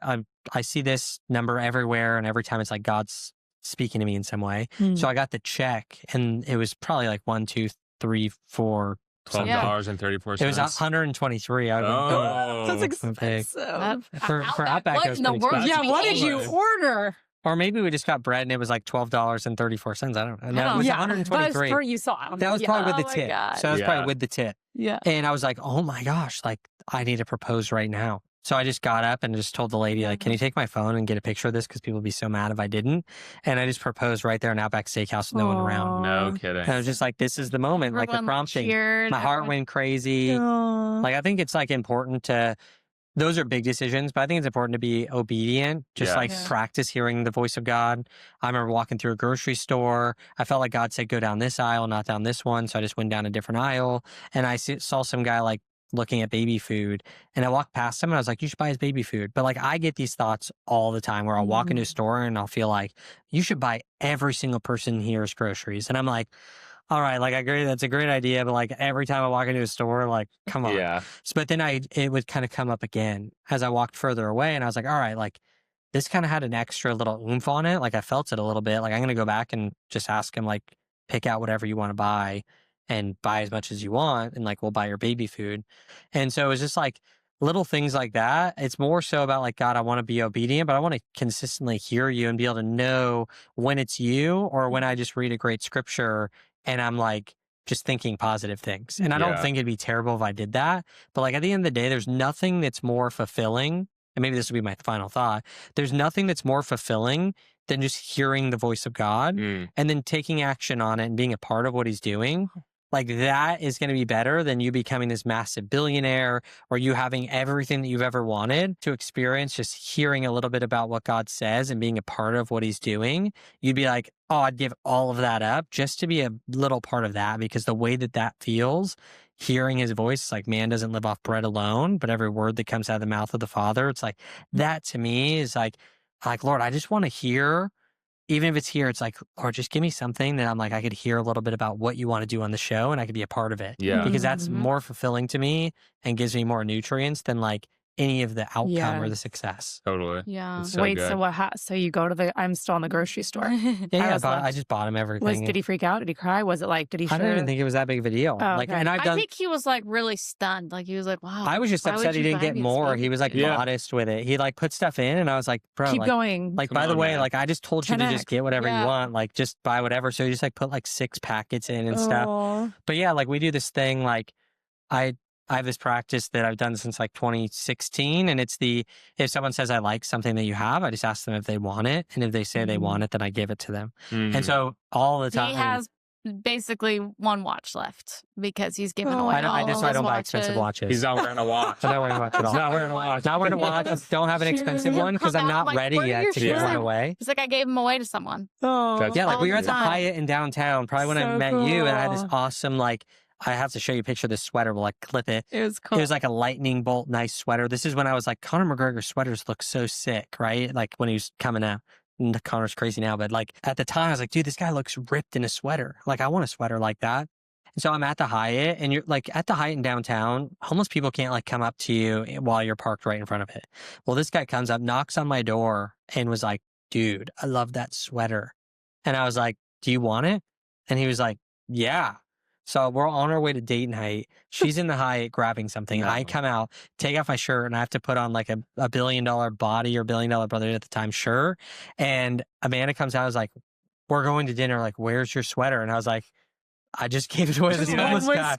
I see this number everywhere, and every time it's like God's speaking to me in some way. So I got the check, and it was probably like 1, 2, 3, 4. $12.34. It was 123. That's big. expensive. For Outback, What it was in the pretty world? expensive. Yeah, what did you order? Or maybe we just got bread and it was like $12.34. I don't know. No, it was Yeah, 123. but you saw. That was probably with the Oh my tip. God. So that was Yeah. probably with the tip. Yeah. And I was like, oh my gosh, like I need to propose right now. So I just got up and just told the lady, like, can you take my phone and get a picture of this? Because people would be so mad if I didn't. And I just proposed right there in Outback Steakhouse with no one around. No kidding. And I was just like, this is the moment, like the Everyone prompting. cheered, My heart went crazy. Like, I think it's like important to, those are big decisions, but I think it's important to be obedient, just Yeah. like practice hearing the voice of God. I remember walking through a grocery store. I felt like God said, go down this aisle, not down this one. So I just went down a different aisle, and I saw some guy like looking at baby food, and I walked past him and I was like, you should buy his baby food. But like, I get these thoughts all the time where I'll walk into a store and I'll feel like you should buy every single person here's groceries. And I'm like, all right, like I agree, that's a great idea, but like every time I walk into a store, like, come on. Yeah. But then it would kind of come up again as I walked further away, and I was like, all right, like this kind of had an extra little oomph on it. Like I felt it a little bit. Like I'm going to go back and just ask him, like, pick out whatever you want to buy and buy as much as you want, and like we'll buy your baby food. And so it was just like little things like that. It's more so about like, God, I want to be obedient, but I want to consistently hear you and be able to know when it's you or when I just read a great scripture and I'm like just thinking positive things. And I don't think it'd be terrible if I did that. But like at the end of the day, there's nothing that's more fulfilling. And maybe this will be my final thought. There's nothing that's more fulfilling than just hearing the voice of God and then taking action on it and being a part of what he's doing. Like that is going to be better than you becoming this massive billionaire or you having everything that you've ever wanted to experience. Just hearing a little bit about what God says and being a part of what he's doing. You'd be like, oh, I'd give all of that up just to be a little part of that, because the way that feels, hearing his voice, like man doesn't live off bread alone, but every word that comes out of the mouth of the Father. It's like that to me is like, Lord, I just want to hear. Even if it's here, it's like, Lord, just give me something that I'm like, I could hear a little bit about what you want to do on the show and I could be a part of it. Yeah. Because that's more fulfilling to me and gives me more nutrients than like any of the outcome or the success. Totally. Yeah. It's so Wait, good. so what? So you go to I'm still in the grocery store. I just bought him everything. Did he freak out? Did he cry? Was it like, did he? I don't even think it was that big of a deal. Oh, Like, okay. and I think he was like really stunned. Like he was like, wow. I was just why upset would he you didn't buy get me this more. baby He was like food? modest with it. He like put stuff in and I was like, bro, Keep like, going. like Come by the on, way, man. like I just told you to just get whatever you want. Like just buy whatever. So he just like put like 6 packets in and stuff. Aw. But yeah, like we do this thing, like I have this practice that I've done since like 2016. And it's if someone says I like something that you have, I just ask them if they want it. And if they say they want it, then I give it to them. And so all the time. He has basically one watch left because he's given away all I his don't buy watches. expensive watches. He's not wearing a watch. I'm not wearing a watch at all. He's not wearing a watch. Not wearing a watch. Don't have an expensive one because I'm not Like, ready where are yet your to give shoes? one away. He's like, I gave him away to someone. Oh. That's Yeah, like all we were the at the time. Hyatt in downtown, probably when I So met you, and I had this cool. awesome, like, I have to show you a picture of this sweater. We'll like clip it. It was cool. It was like a lightning bolt, nice sweater. This is when I was like, Conor McGregor's sweaters look so sick, right? Like when he was coming out. And Conor's crazy now, but like at the time I was like, dude, this guy looks ripped in a sweater. Like I want a sweater like that. And so I'm at the Hyatt, and you're like at the Hyatt in downtown, homeless people can't like come up to you while you're parked right in front of it. Well, this guy comes up, knocks on my door, and was like, dude, I love that sweater. And I was like, do you want it? And he was like, yeah. So we're on our way to date night. She's in the Hyatt grabbing something. No. I come out, take off my shirt, and I have to put on like a $1 billion body or $1 billion brother at the time shirt. And Amanda comes out and was like, we're going to dinner. Like, where's your sweater? And I was like, I just gave it away to this homeless guy.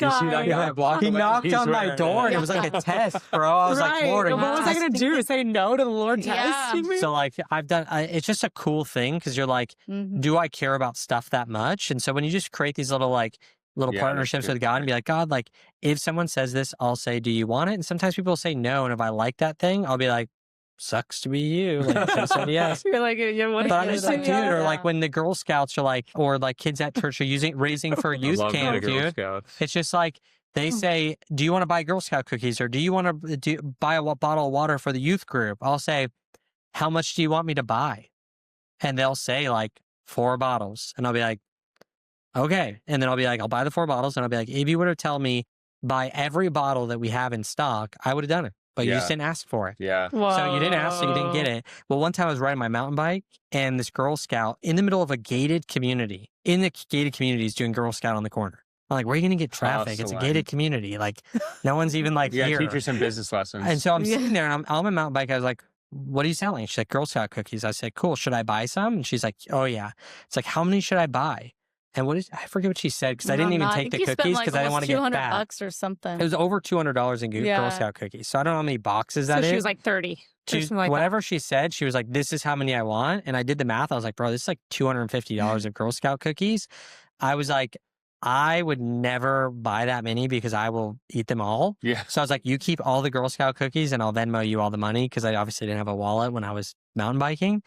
He knocked on my door, and it was like a test, bro. I was like, Lord, what was I going to do? Say no to the Lord testing me? So like I've done, it's just a cool thing because you're like, do I care about stuff that much? And so when you just create these little partnerships with God and be like, God, like if someone says this, I'll say, do you want it? And sometimes people will say no. And if I like that thing, I'll be like, sucks to be you. Like, I said yes. You're like, but I'm just like, dude, or like when the Girl Scouts are like, or like kids at church are raising for a youth camp, dude. It's just like, they say, do you want to buy Girl Scout cookies or do you want to buy a bottle of water for the youth group? I'll say, how much do you want me to buy? And they'll say like 4 bottles. And I'll be like, okay. And then I'll be like, I'll buy the 4 bottles. And I'll be like, if you were to tell me buy every bottle that we have in stock, I would have done it. But you just didn't ask for it. Yeah. Whoa. So you didn't ask, so you didn't get it. Well, one time I was riding my mountain bike and this Girl Scout in the middle of a gated community, in the gated community is doing Girl Scout on the corner. I'm like, where are you going to get traffic? It's a gated community. Like no one's even like here. Teach her some business lessons. And so I'm sitting there and I'm on my mountain bike. I was like, what are you selling? She's like, Girl Scout cookies. I said, cool. Should I buy some? And she's like, oh yeah. It's like, how many should I buy? And I forget what she said because I didn't even take the cookies because I didn't want to get fat. $200 or something. It was over $200 in Girl Scout cookies. So I don't know how many boxes that is. So she was like 30. Whatever she said, she was like, this is how many I want. And I did the math. I was like, bro, this is like $250 of Girl Scout cookies. I was like, I would never buy that many because I will eat them all. Yeah. So I was like, you keep all the Girl Scout cookies and I'll Venmo you all the money because I obviously didn't have a wallet when I was mountain biking.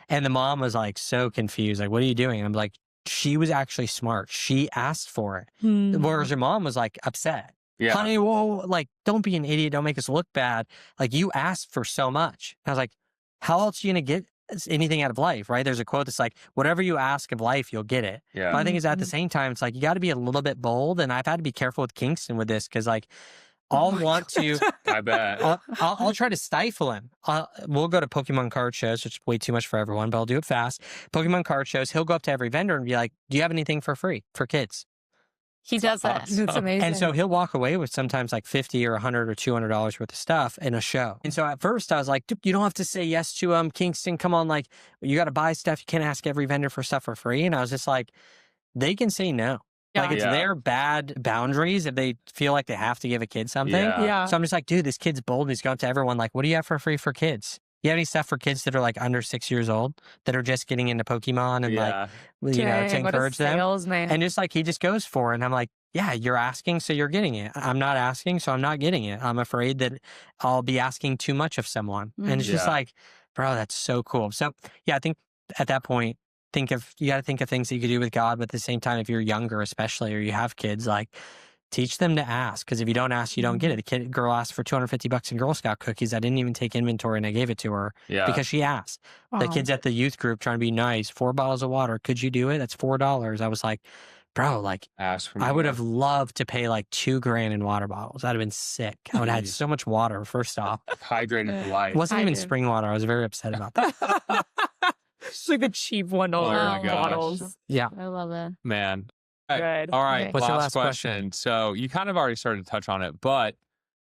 And the mom was like so confused. Like, what are you doing? And I'm like, she was actually smart. She asked for it. Whereas her mom was like upset. Yeah. Honey, whoa, like, don't be an idiot. Don't make us look bad. Like, you asked for so much. And I was like, how else are you going to get anything out of life, right? There's a quote that's like, whatever you ask of life, you'll get it. Yeah. But I think it's at the same time, it's like, you got to be a little bit bold. And I've had to be careful with Kingston with this because like, I'll want to. I bet. I'll try to stifle him. We'll go to Pokemon card shows, which is way too much for everyone, but I'll do it fast. Pokemon card shows, he'll go up to every vendor and be like, do you have anything for free for kids? He does that. It's amazing. And so he'll walk away with sometimes like $50 or $100 or $200 worth of stuff in a show. And so at first I was like, dude, you don't have to say yes to Kingston. Come on, like you got to buy stuff. You can't ask every vendor for stuff for free. And I was just like, they can say no. Yeah. Like it's their bad boundaries if they feel like they have to give a kid something. Yeah. So I'm just like, dude, this kid's bold. And he's going up to everyone like, what do you have for free for kids? You have any stuff for kids that are like under 6 years old that are just getting into Pokemon and like, you know, to encourage them? And just like, he just goes for it. And I'm like, yeah, you're asking, so you're getting it. I'm not asking, so I'm not getting it. I'm afraid that I'll be asking too much of someone. And it's just like, bro, that's so cool. So yeah, I think at that point, you got to think of things that you could do with God, but at the same time, if you're younger, especially, or you have kids, like teach them to ask. Because if you don't ask, you don't get it. The girl asked for $250 in Girl Scout cookies. I didn't even take inventory and I gave it to her because she asked. The kids at the youth group trying to be nice, 4 bottles of water. Could you do it? That's $4. I was like, bro, like I would have loved to pay like $2,000 in water bottles. That'd have been sick. I would have had so much water, first off. Hydrated for life. It wasn't even spring water. I was very upset about that. It's like the cheap $1 bottles. Yeah. I love it. Man. Good. All right. Okay. What's your last question. So you kind of already started to touch on it, but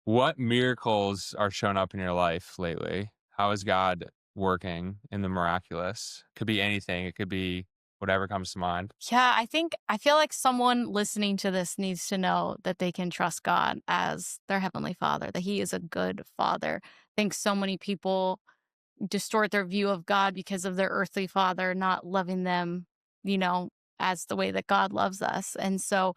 what miracles are showing up in your life lately? How is God working in the miraculous? Could be anything. It could be whatever comes to mind. Yeah, I feel like someone listening to this needs to know that they can trust God as their Heavenly Father, that He is a good Father. I think so many people distort their view of God because of their earthly father not loving them, you know, as the way that God loves us. And so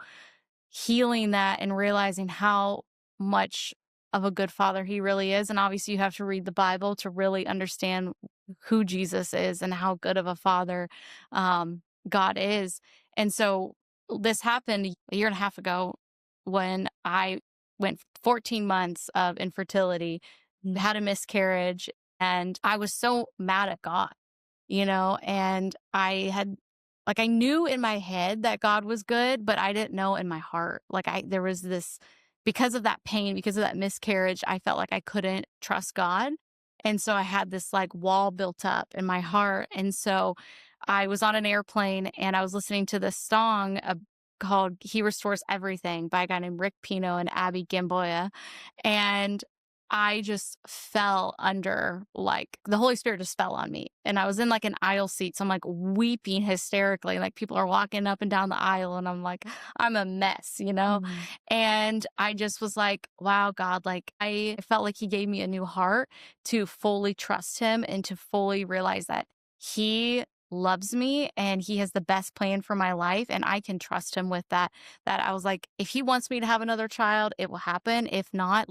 healing that and realizing how much of a good father He really is. And obviously you have to read the Bible to really understand who Jesus is and how good of a father God is. And so this happened a year and a half ago. when I went 14 months of infertility, had a miscarriage, and I was so mad at God, and I knew in my head that God was good, but I didn't know in my heart. There was this, because of that pain, because of that miscarriage, I felt like I couldn't trust God. And so I had this wall built up in my heart. And so I was on an airplane and I was listening to this song called He Restores Everything by a guy named Rick Pino and Abby Gamboa. And I just fell under, the Holy Spirit just fell on me. And I was in an aisle seat. So I'm weeping hysterically. People are walking up and down the aisle. And I'm I'm a mess, And I just was wow, God, I felt like He gave me a new heart to fully trust Him and to fully realize that He loves me and He has the best plan for my life. And I can trust Him with that. That I was if He wants me to have another child, it will happen. If not,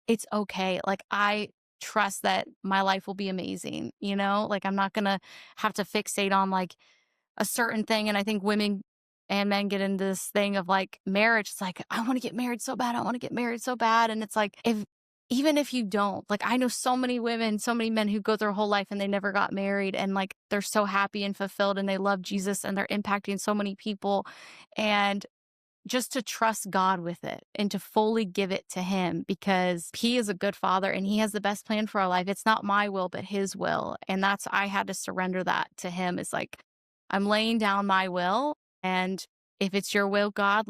it's okay. I trust that my life will be amazing, I'm not going to have to fixate on a certain thing. And I think women and men get into this thing of marriage. It's I want to get married so bad. I want to get married so bad. And it's even if you don't, I know so many women, so many men who go their whole life and they never got married and they're so happy and fulfilled and they love Jesus and they're impacting so many people. And just to trust God with it and to fully give it to Him, because He is a good Father and He has the best plan for our life. It's not my will, but His will. And I had to surrender that to Him. It's I'm laying down my will. And if it's your will, God,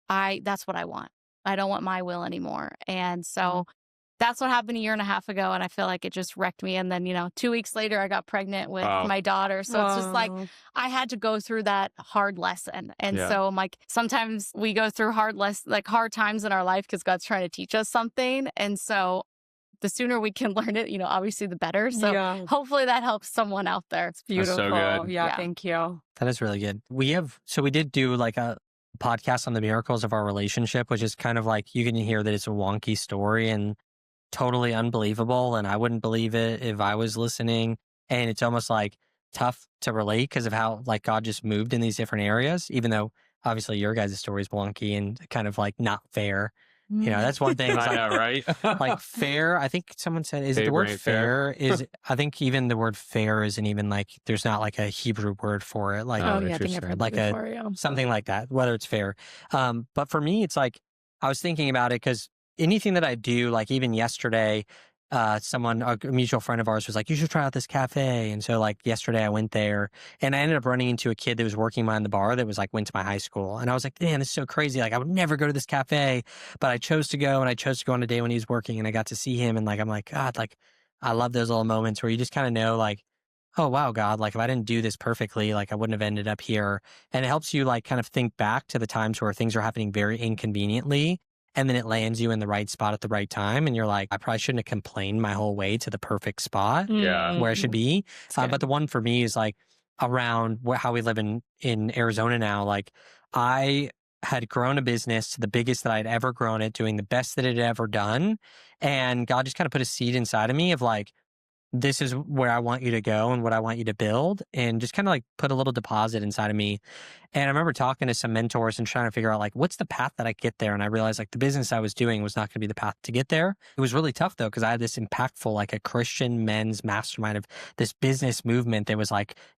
that's what I want. I don't want my will anymore. And so that's what happened a year and a half ago. And I feel like it just wrecked me. And then, 2 weeks later, I got pregnant with my daughter. So it's just I had to go through that hard lesson. And so I'm sometimes we go through hard times in our life because God's trying to teach us something. And so the sooner we can learn it, obviously the better. So hopefully that helps someone out there. It's beautiful. That's so good. Yeah, thank you. That is really good. We did do a podcast on the miracles of our relationship, which is kind of you can hear that it's a wonky story and totally unbelievable. And I wouldn't believe it if I was listening. And it's almost tough to relate because of how God just moved in these different areas, even though obviously your guys' story is wonky and kind of not fair. That's one thing. I know, right? Fair. I think someone said, is it the word fair? I think even the word fair isn't even there's not a Hebrew word for it. Something like that, whether it's fair. But for me, it's I was thinking about it because anything that I do, even yesterday, a mutual friend of ours was you should try out this cafe. And so yesterday I went there and I ended up running into a kid that was working behind the bar that was went to my high school. And I was man, this is so crazy. I would never go to this cafe, but I chose to go, and I chose to go on a day when he was working, and I got to see him. And I'm God, I love those little moments where you just kind of know oh wow, God, if I didn't do this perfectly, I wouldn't have ended up here. And it helps you kind of think back to the times where things are happening very inconveniently. And then it lands you in the right spot at the right time. And you're I probably shouldn't have complained my whole way to the perfect spot where it should be. But the one for me is around how we live in Arizona now. I had grown a business to the biggest that I'd ever grown it, doing the best that it had ever done. And God just kind of put a seed inside of me of this is where I want you to go and what I want you to build, and just kind of put a little deposit inside of me. And I remember talking to some mentors and trying to figure out what's the path that I get there. And I realized the business I was doing was not going to be the path to get there. It was really tough though, because I had this impactful, a Christian men's mastermind of this business movement that was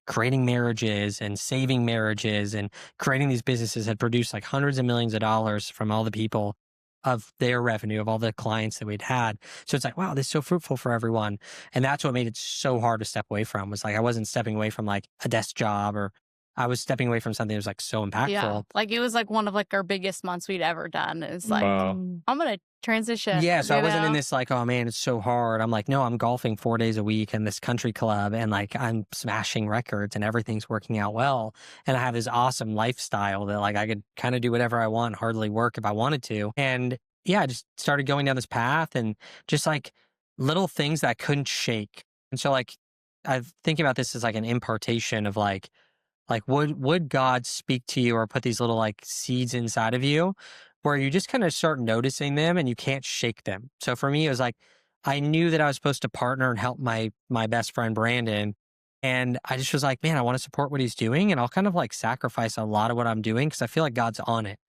creating marriages and saving marriages and creating these businesses that produced hundreds of millions of dollars from all the people of their revenue, of all the clients that we'd had. So it's wow, this is so fruitful for everyone. And that's what made it so hard to step away from, was I wasn't stepping away from a desk job, or I was stepping away from something that was so impactful. Yeah. It was one of our biggest months we'd ever done. It's I'm going to transition. Yeah. So I wasn't in this oh man, it's so hard. I'm no, I'm golfing 4 days a week in this country club, and I'm smashing records and everything's working out well. And I have this awesome lifestyle that I could kind of do whatever I want, hardly work if I wanted to. And yeah, I just started going down this path, and just little things that I couldn't shake. And so I'm thinking about this as an impartation of would God speak to you or put these little seeds inside of you where you just kind of start noticing them and you can't shake them. So for me, it was I knew that I was supposed to partner and help my best friend Brandon. And I just was man, I want to support what he's doing, and I'll kind of sacrifice a lot of what I'm doing because I feel God's on it.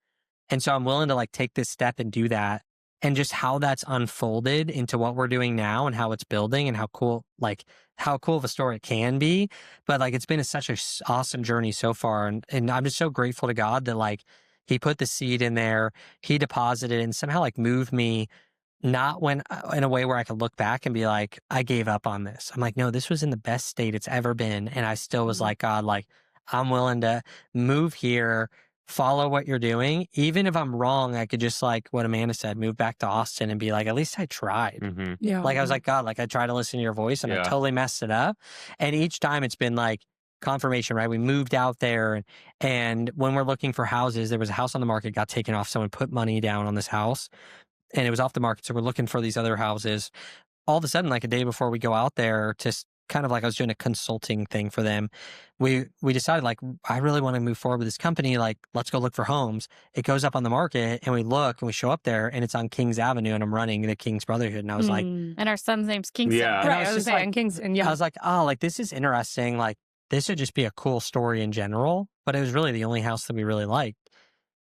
And so I'm willing to like take this step and do that. And just how that's unfolded into what we're doing now and how it's building and how cool of a story it can be. But like, it's been such an awesome journey so far. And I'm just so grateful to God that like he put the seed in there, he deposited and somehow like moved me, not when in a way where I could look back and be like, I gave up on this. I'm like, no, this was in the best state it's ever been. And I still was like, God, like I'm willing to move here, follow what you're doing. Even if I'm wrong, I could just like what Amanda said, move back to Austin and be like, at least I tried. Mm-hmm. Yeah. Like I was like, God, like I tried to listen to your voice and I totally messed it up. And each time it's been like confirmation, right? We moved out there and when we're looking for houses, there was a house on the market, got taken off. Someone put money down on this house and it was off the market. So we're looking for these other houses. All of a sudden, like a day before we go out there to kind of like I was doing a consulting thing for them. We decided like, I really want to move forward with this company. Like, let's go look for homes. It goes up on the market and we look and we show up there and it's on Kings Avenue and I'm running the Kings Brotherhood. And I was like, and our son's name's Kingston. Yeah. Right. I was saying Kingston. Yeah. I was like, oh, like this is interesting. Like this would just be a cool story in general, but it was really the only house that we really liked.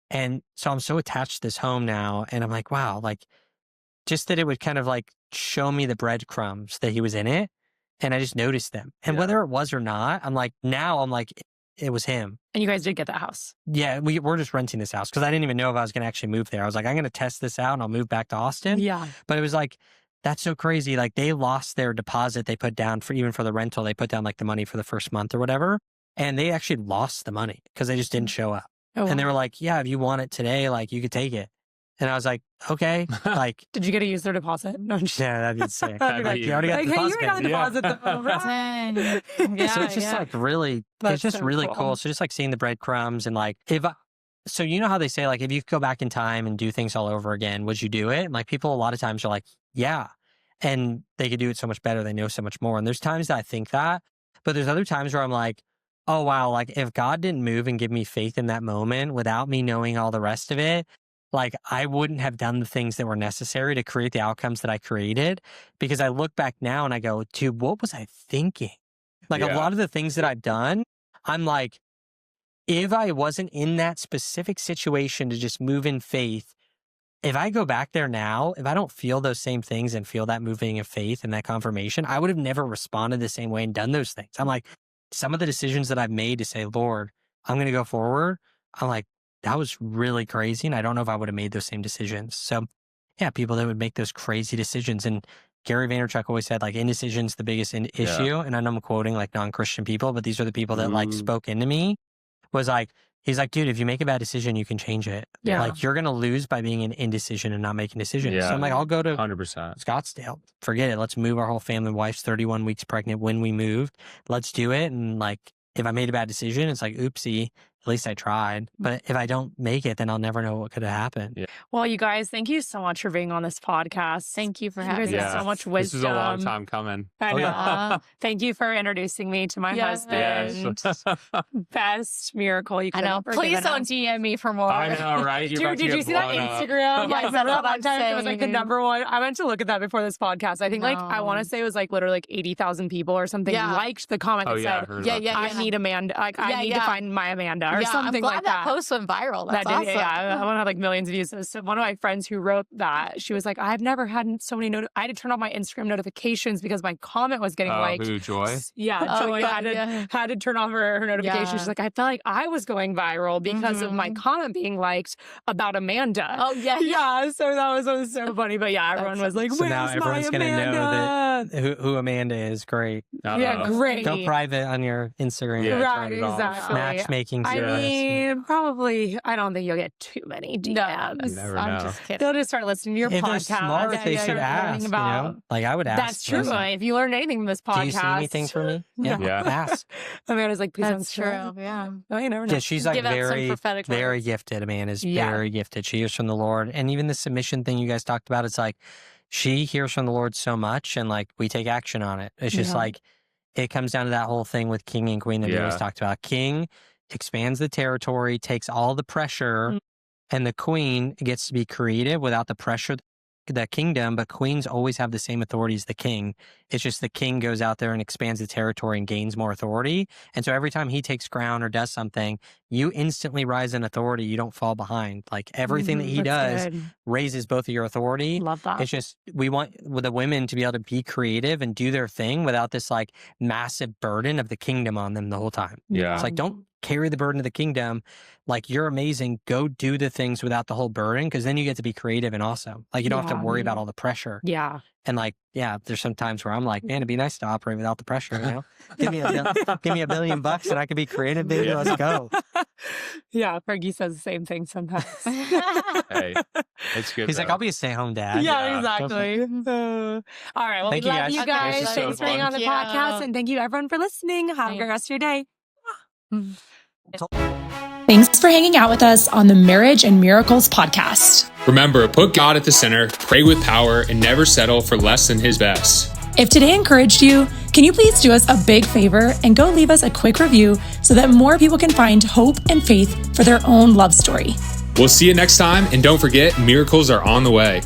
And so I'm so attached to this home now. And I'm like, wow, like just that it would kind of like show me the breadcrumbs that he was in it. And I just noticed them. And whether it was or not, I'm like, now I'm like, it was him. And you guys did get that house. Yeah, we're just renting this house because I didn't even know if I was going to actually move there. I was like, I'm going to test this out and I'll move back to Austin. Yeah. But it was like, that's so crazy. Like they lost their deposit they put down for even for the rental. They put down like the money for the first month or whatever. And they actually lost the money because they just didn't show up. Oh, and they were like, yeah, if you want it today, like you could take it. And I was like, okay, like. Did you get to use their deposit? No, yeah, that'd be sick. Like, you already got the deposit. Hey, you got the deposit though, right? Yeah, so it's just like really, it's just so really cool. cool. So just like seeing the breadcrumbs and like, so you know how they say like, if you could go back in time and do things all over again, would you do it? And like people a lot of times are like, yeah. And they could do it so much better. They know so much more. And there's times that I think that, but there's other times where I'm like, oh wow, like if God didn't move and give me faith in that moment without me knowing all the rest of it, like I wouldn't have done the things that were necessary to create the outcomes that I created because I look back now and I go, dude, what was I thinking? Like a lot of the things that I've done, I'm like, if I wasn't in that specific situation to just move in faith, if I go back there now, if I don't feel those same things and feel that moving of faith and that confirmation, I would have never responded the same way and done those things. I'm like, some of the decisions that I've made to say, Lord, I'm going to go forward. I'm like, that was really crazy. And I don't know if I would have made those same decisions. So yeah, people that would make those crazy decisions. And Gary Vaynerchuk always said like indecision's the biggest issue. And I know I'm quoting like non-Christian people, but these are the people that like spoke into me was like, he's like, dude, if you make a bad decision, you can change it. Yeah. Like you're going to lose by being in indecision and not making decisions. Yeah. So I'm like, I'll go to 100%. Scottsdale. Forget it. Let's move our whole family. Wife's 31 weeks pregnant when we moved. Let's do it. And like, if I made a bad decision, it's like, oopsie, at least I tried. But if I don't make it, then I'll never know what could have happened. Yeah. Well, you guys, thank you so much for being on this podcast. Thank you for having you us. guys have so much wisdom. This is a long time coming. I know. Thank you for introducing me to my husband. Yes. Best miracle you could I know. ever Please given don't us. DM me for more. I know, right? You're about Dude, to did get you see that blown up. Instagram? Yes, that's what I'm time it was like the saying. number one. I went to look at that before this podcast. I think like I want to say it was like literally like 80,000 people or something liked the comment that I said, heard about that. I need Amanda. Like I need to find my Amanda or something I'm glad like that post went viral. That's awesome. I want to have like millions of views. So one of my friends who wrote that, she was like, I've never had so many I had to turn off my Instagram notifications because my comment was getting liked. Who, Joy? Yeah, Joy had to turn off her notifications. Yeah. She's like, I felt like I was going viral because of my comment being liked about Amanda. Oh, yeah. Yeah, so that was so funny. But yeah, everyone was like, So where's now everyone's my going to Amanda? know that who Amanda is. Great. Yeah, great. Go private on your Instagram. Yeah, Right, turn it off. exactly. Matchmaking I service. mean, probably, I don't think you'll get too many DMs. You never I'm know. just kidding. They'll just start listening to your If they're podcast. smart, they should learning ask. You know? Like I would ask. That's true. listen, If you learn anything from this podcast. do you see anything for me? Yeah. Yeah. Ask. Amanda's like, please That's don't true. share. Yeah. Oh, you never know. Yeah, she's like Give out some very, prophetic very words. gifted. Amanda's Yeah. very gifted. She hears from the Lord. And even the submission thing you guys talked about, it's like she hears from the Lord so much and like we take action on it. It's just like it comes down to that whole thing with king and queen that we always talked about. King expands the territory, takes all the pressure, and the queen gets to be creative without the pressure the kingdom, but queens always have the same authority as the king. It's just the king goes out there and expands the territory and gains more authority. And so every time he takes ground or does something, you instantly rise in authority. You don't fall behind. Like everything that he does raises both of your authority. Love that. It's just, we want the women to be able to be creative and do their thing without this like massive burden of the kingdom on them the whole time. Yeah. It's like, don't carry the burden of the kingdom. Like, you're amazing. Go do the things without the whole burden, because then you get to be creative and awesome. Like, you don't have to worry about all the pressure. Yeah. And like, yeah, there's some times where I'm like, man, it'd be nice to operate without the pressure, you know? Give me $1 billion and I could be creative, baby. Let's go. Yeah, Fergie says the same thing sometimes. Hey, it's good. He's like, I'll be a stay-at-home dad. Yeah, exactly. All right. Well, Thank we you love guys. you guys. This is so Thanks for being fun. on the podcast. And thank you, everyone, for listening. Have a great rest of your day. Thanks for hanging out with us on the Marriage and Miracles podcast. Remember, put God at the center, pray with power, and never settle for less than his best. If today encouraged you, can you please do us a big favor and go leave us a quick review so that more people can find hope and faith for their own love story? We'll see you next time, and don't forget, miracles are on the way.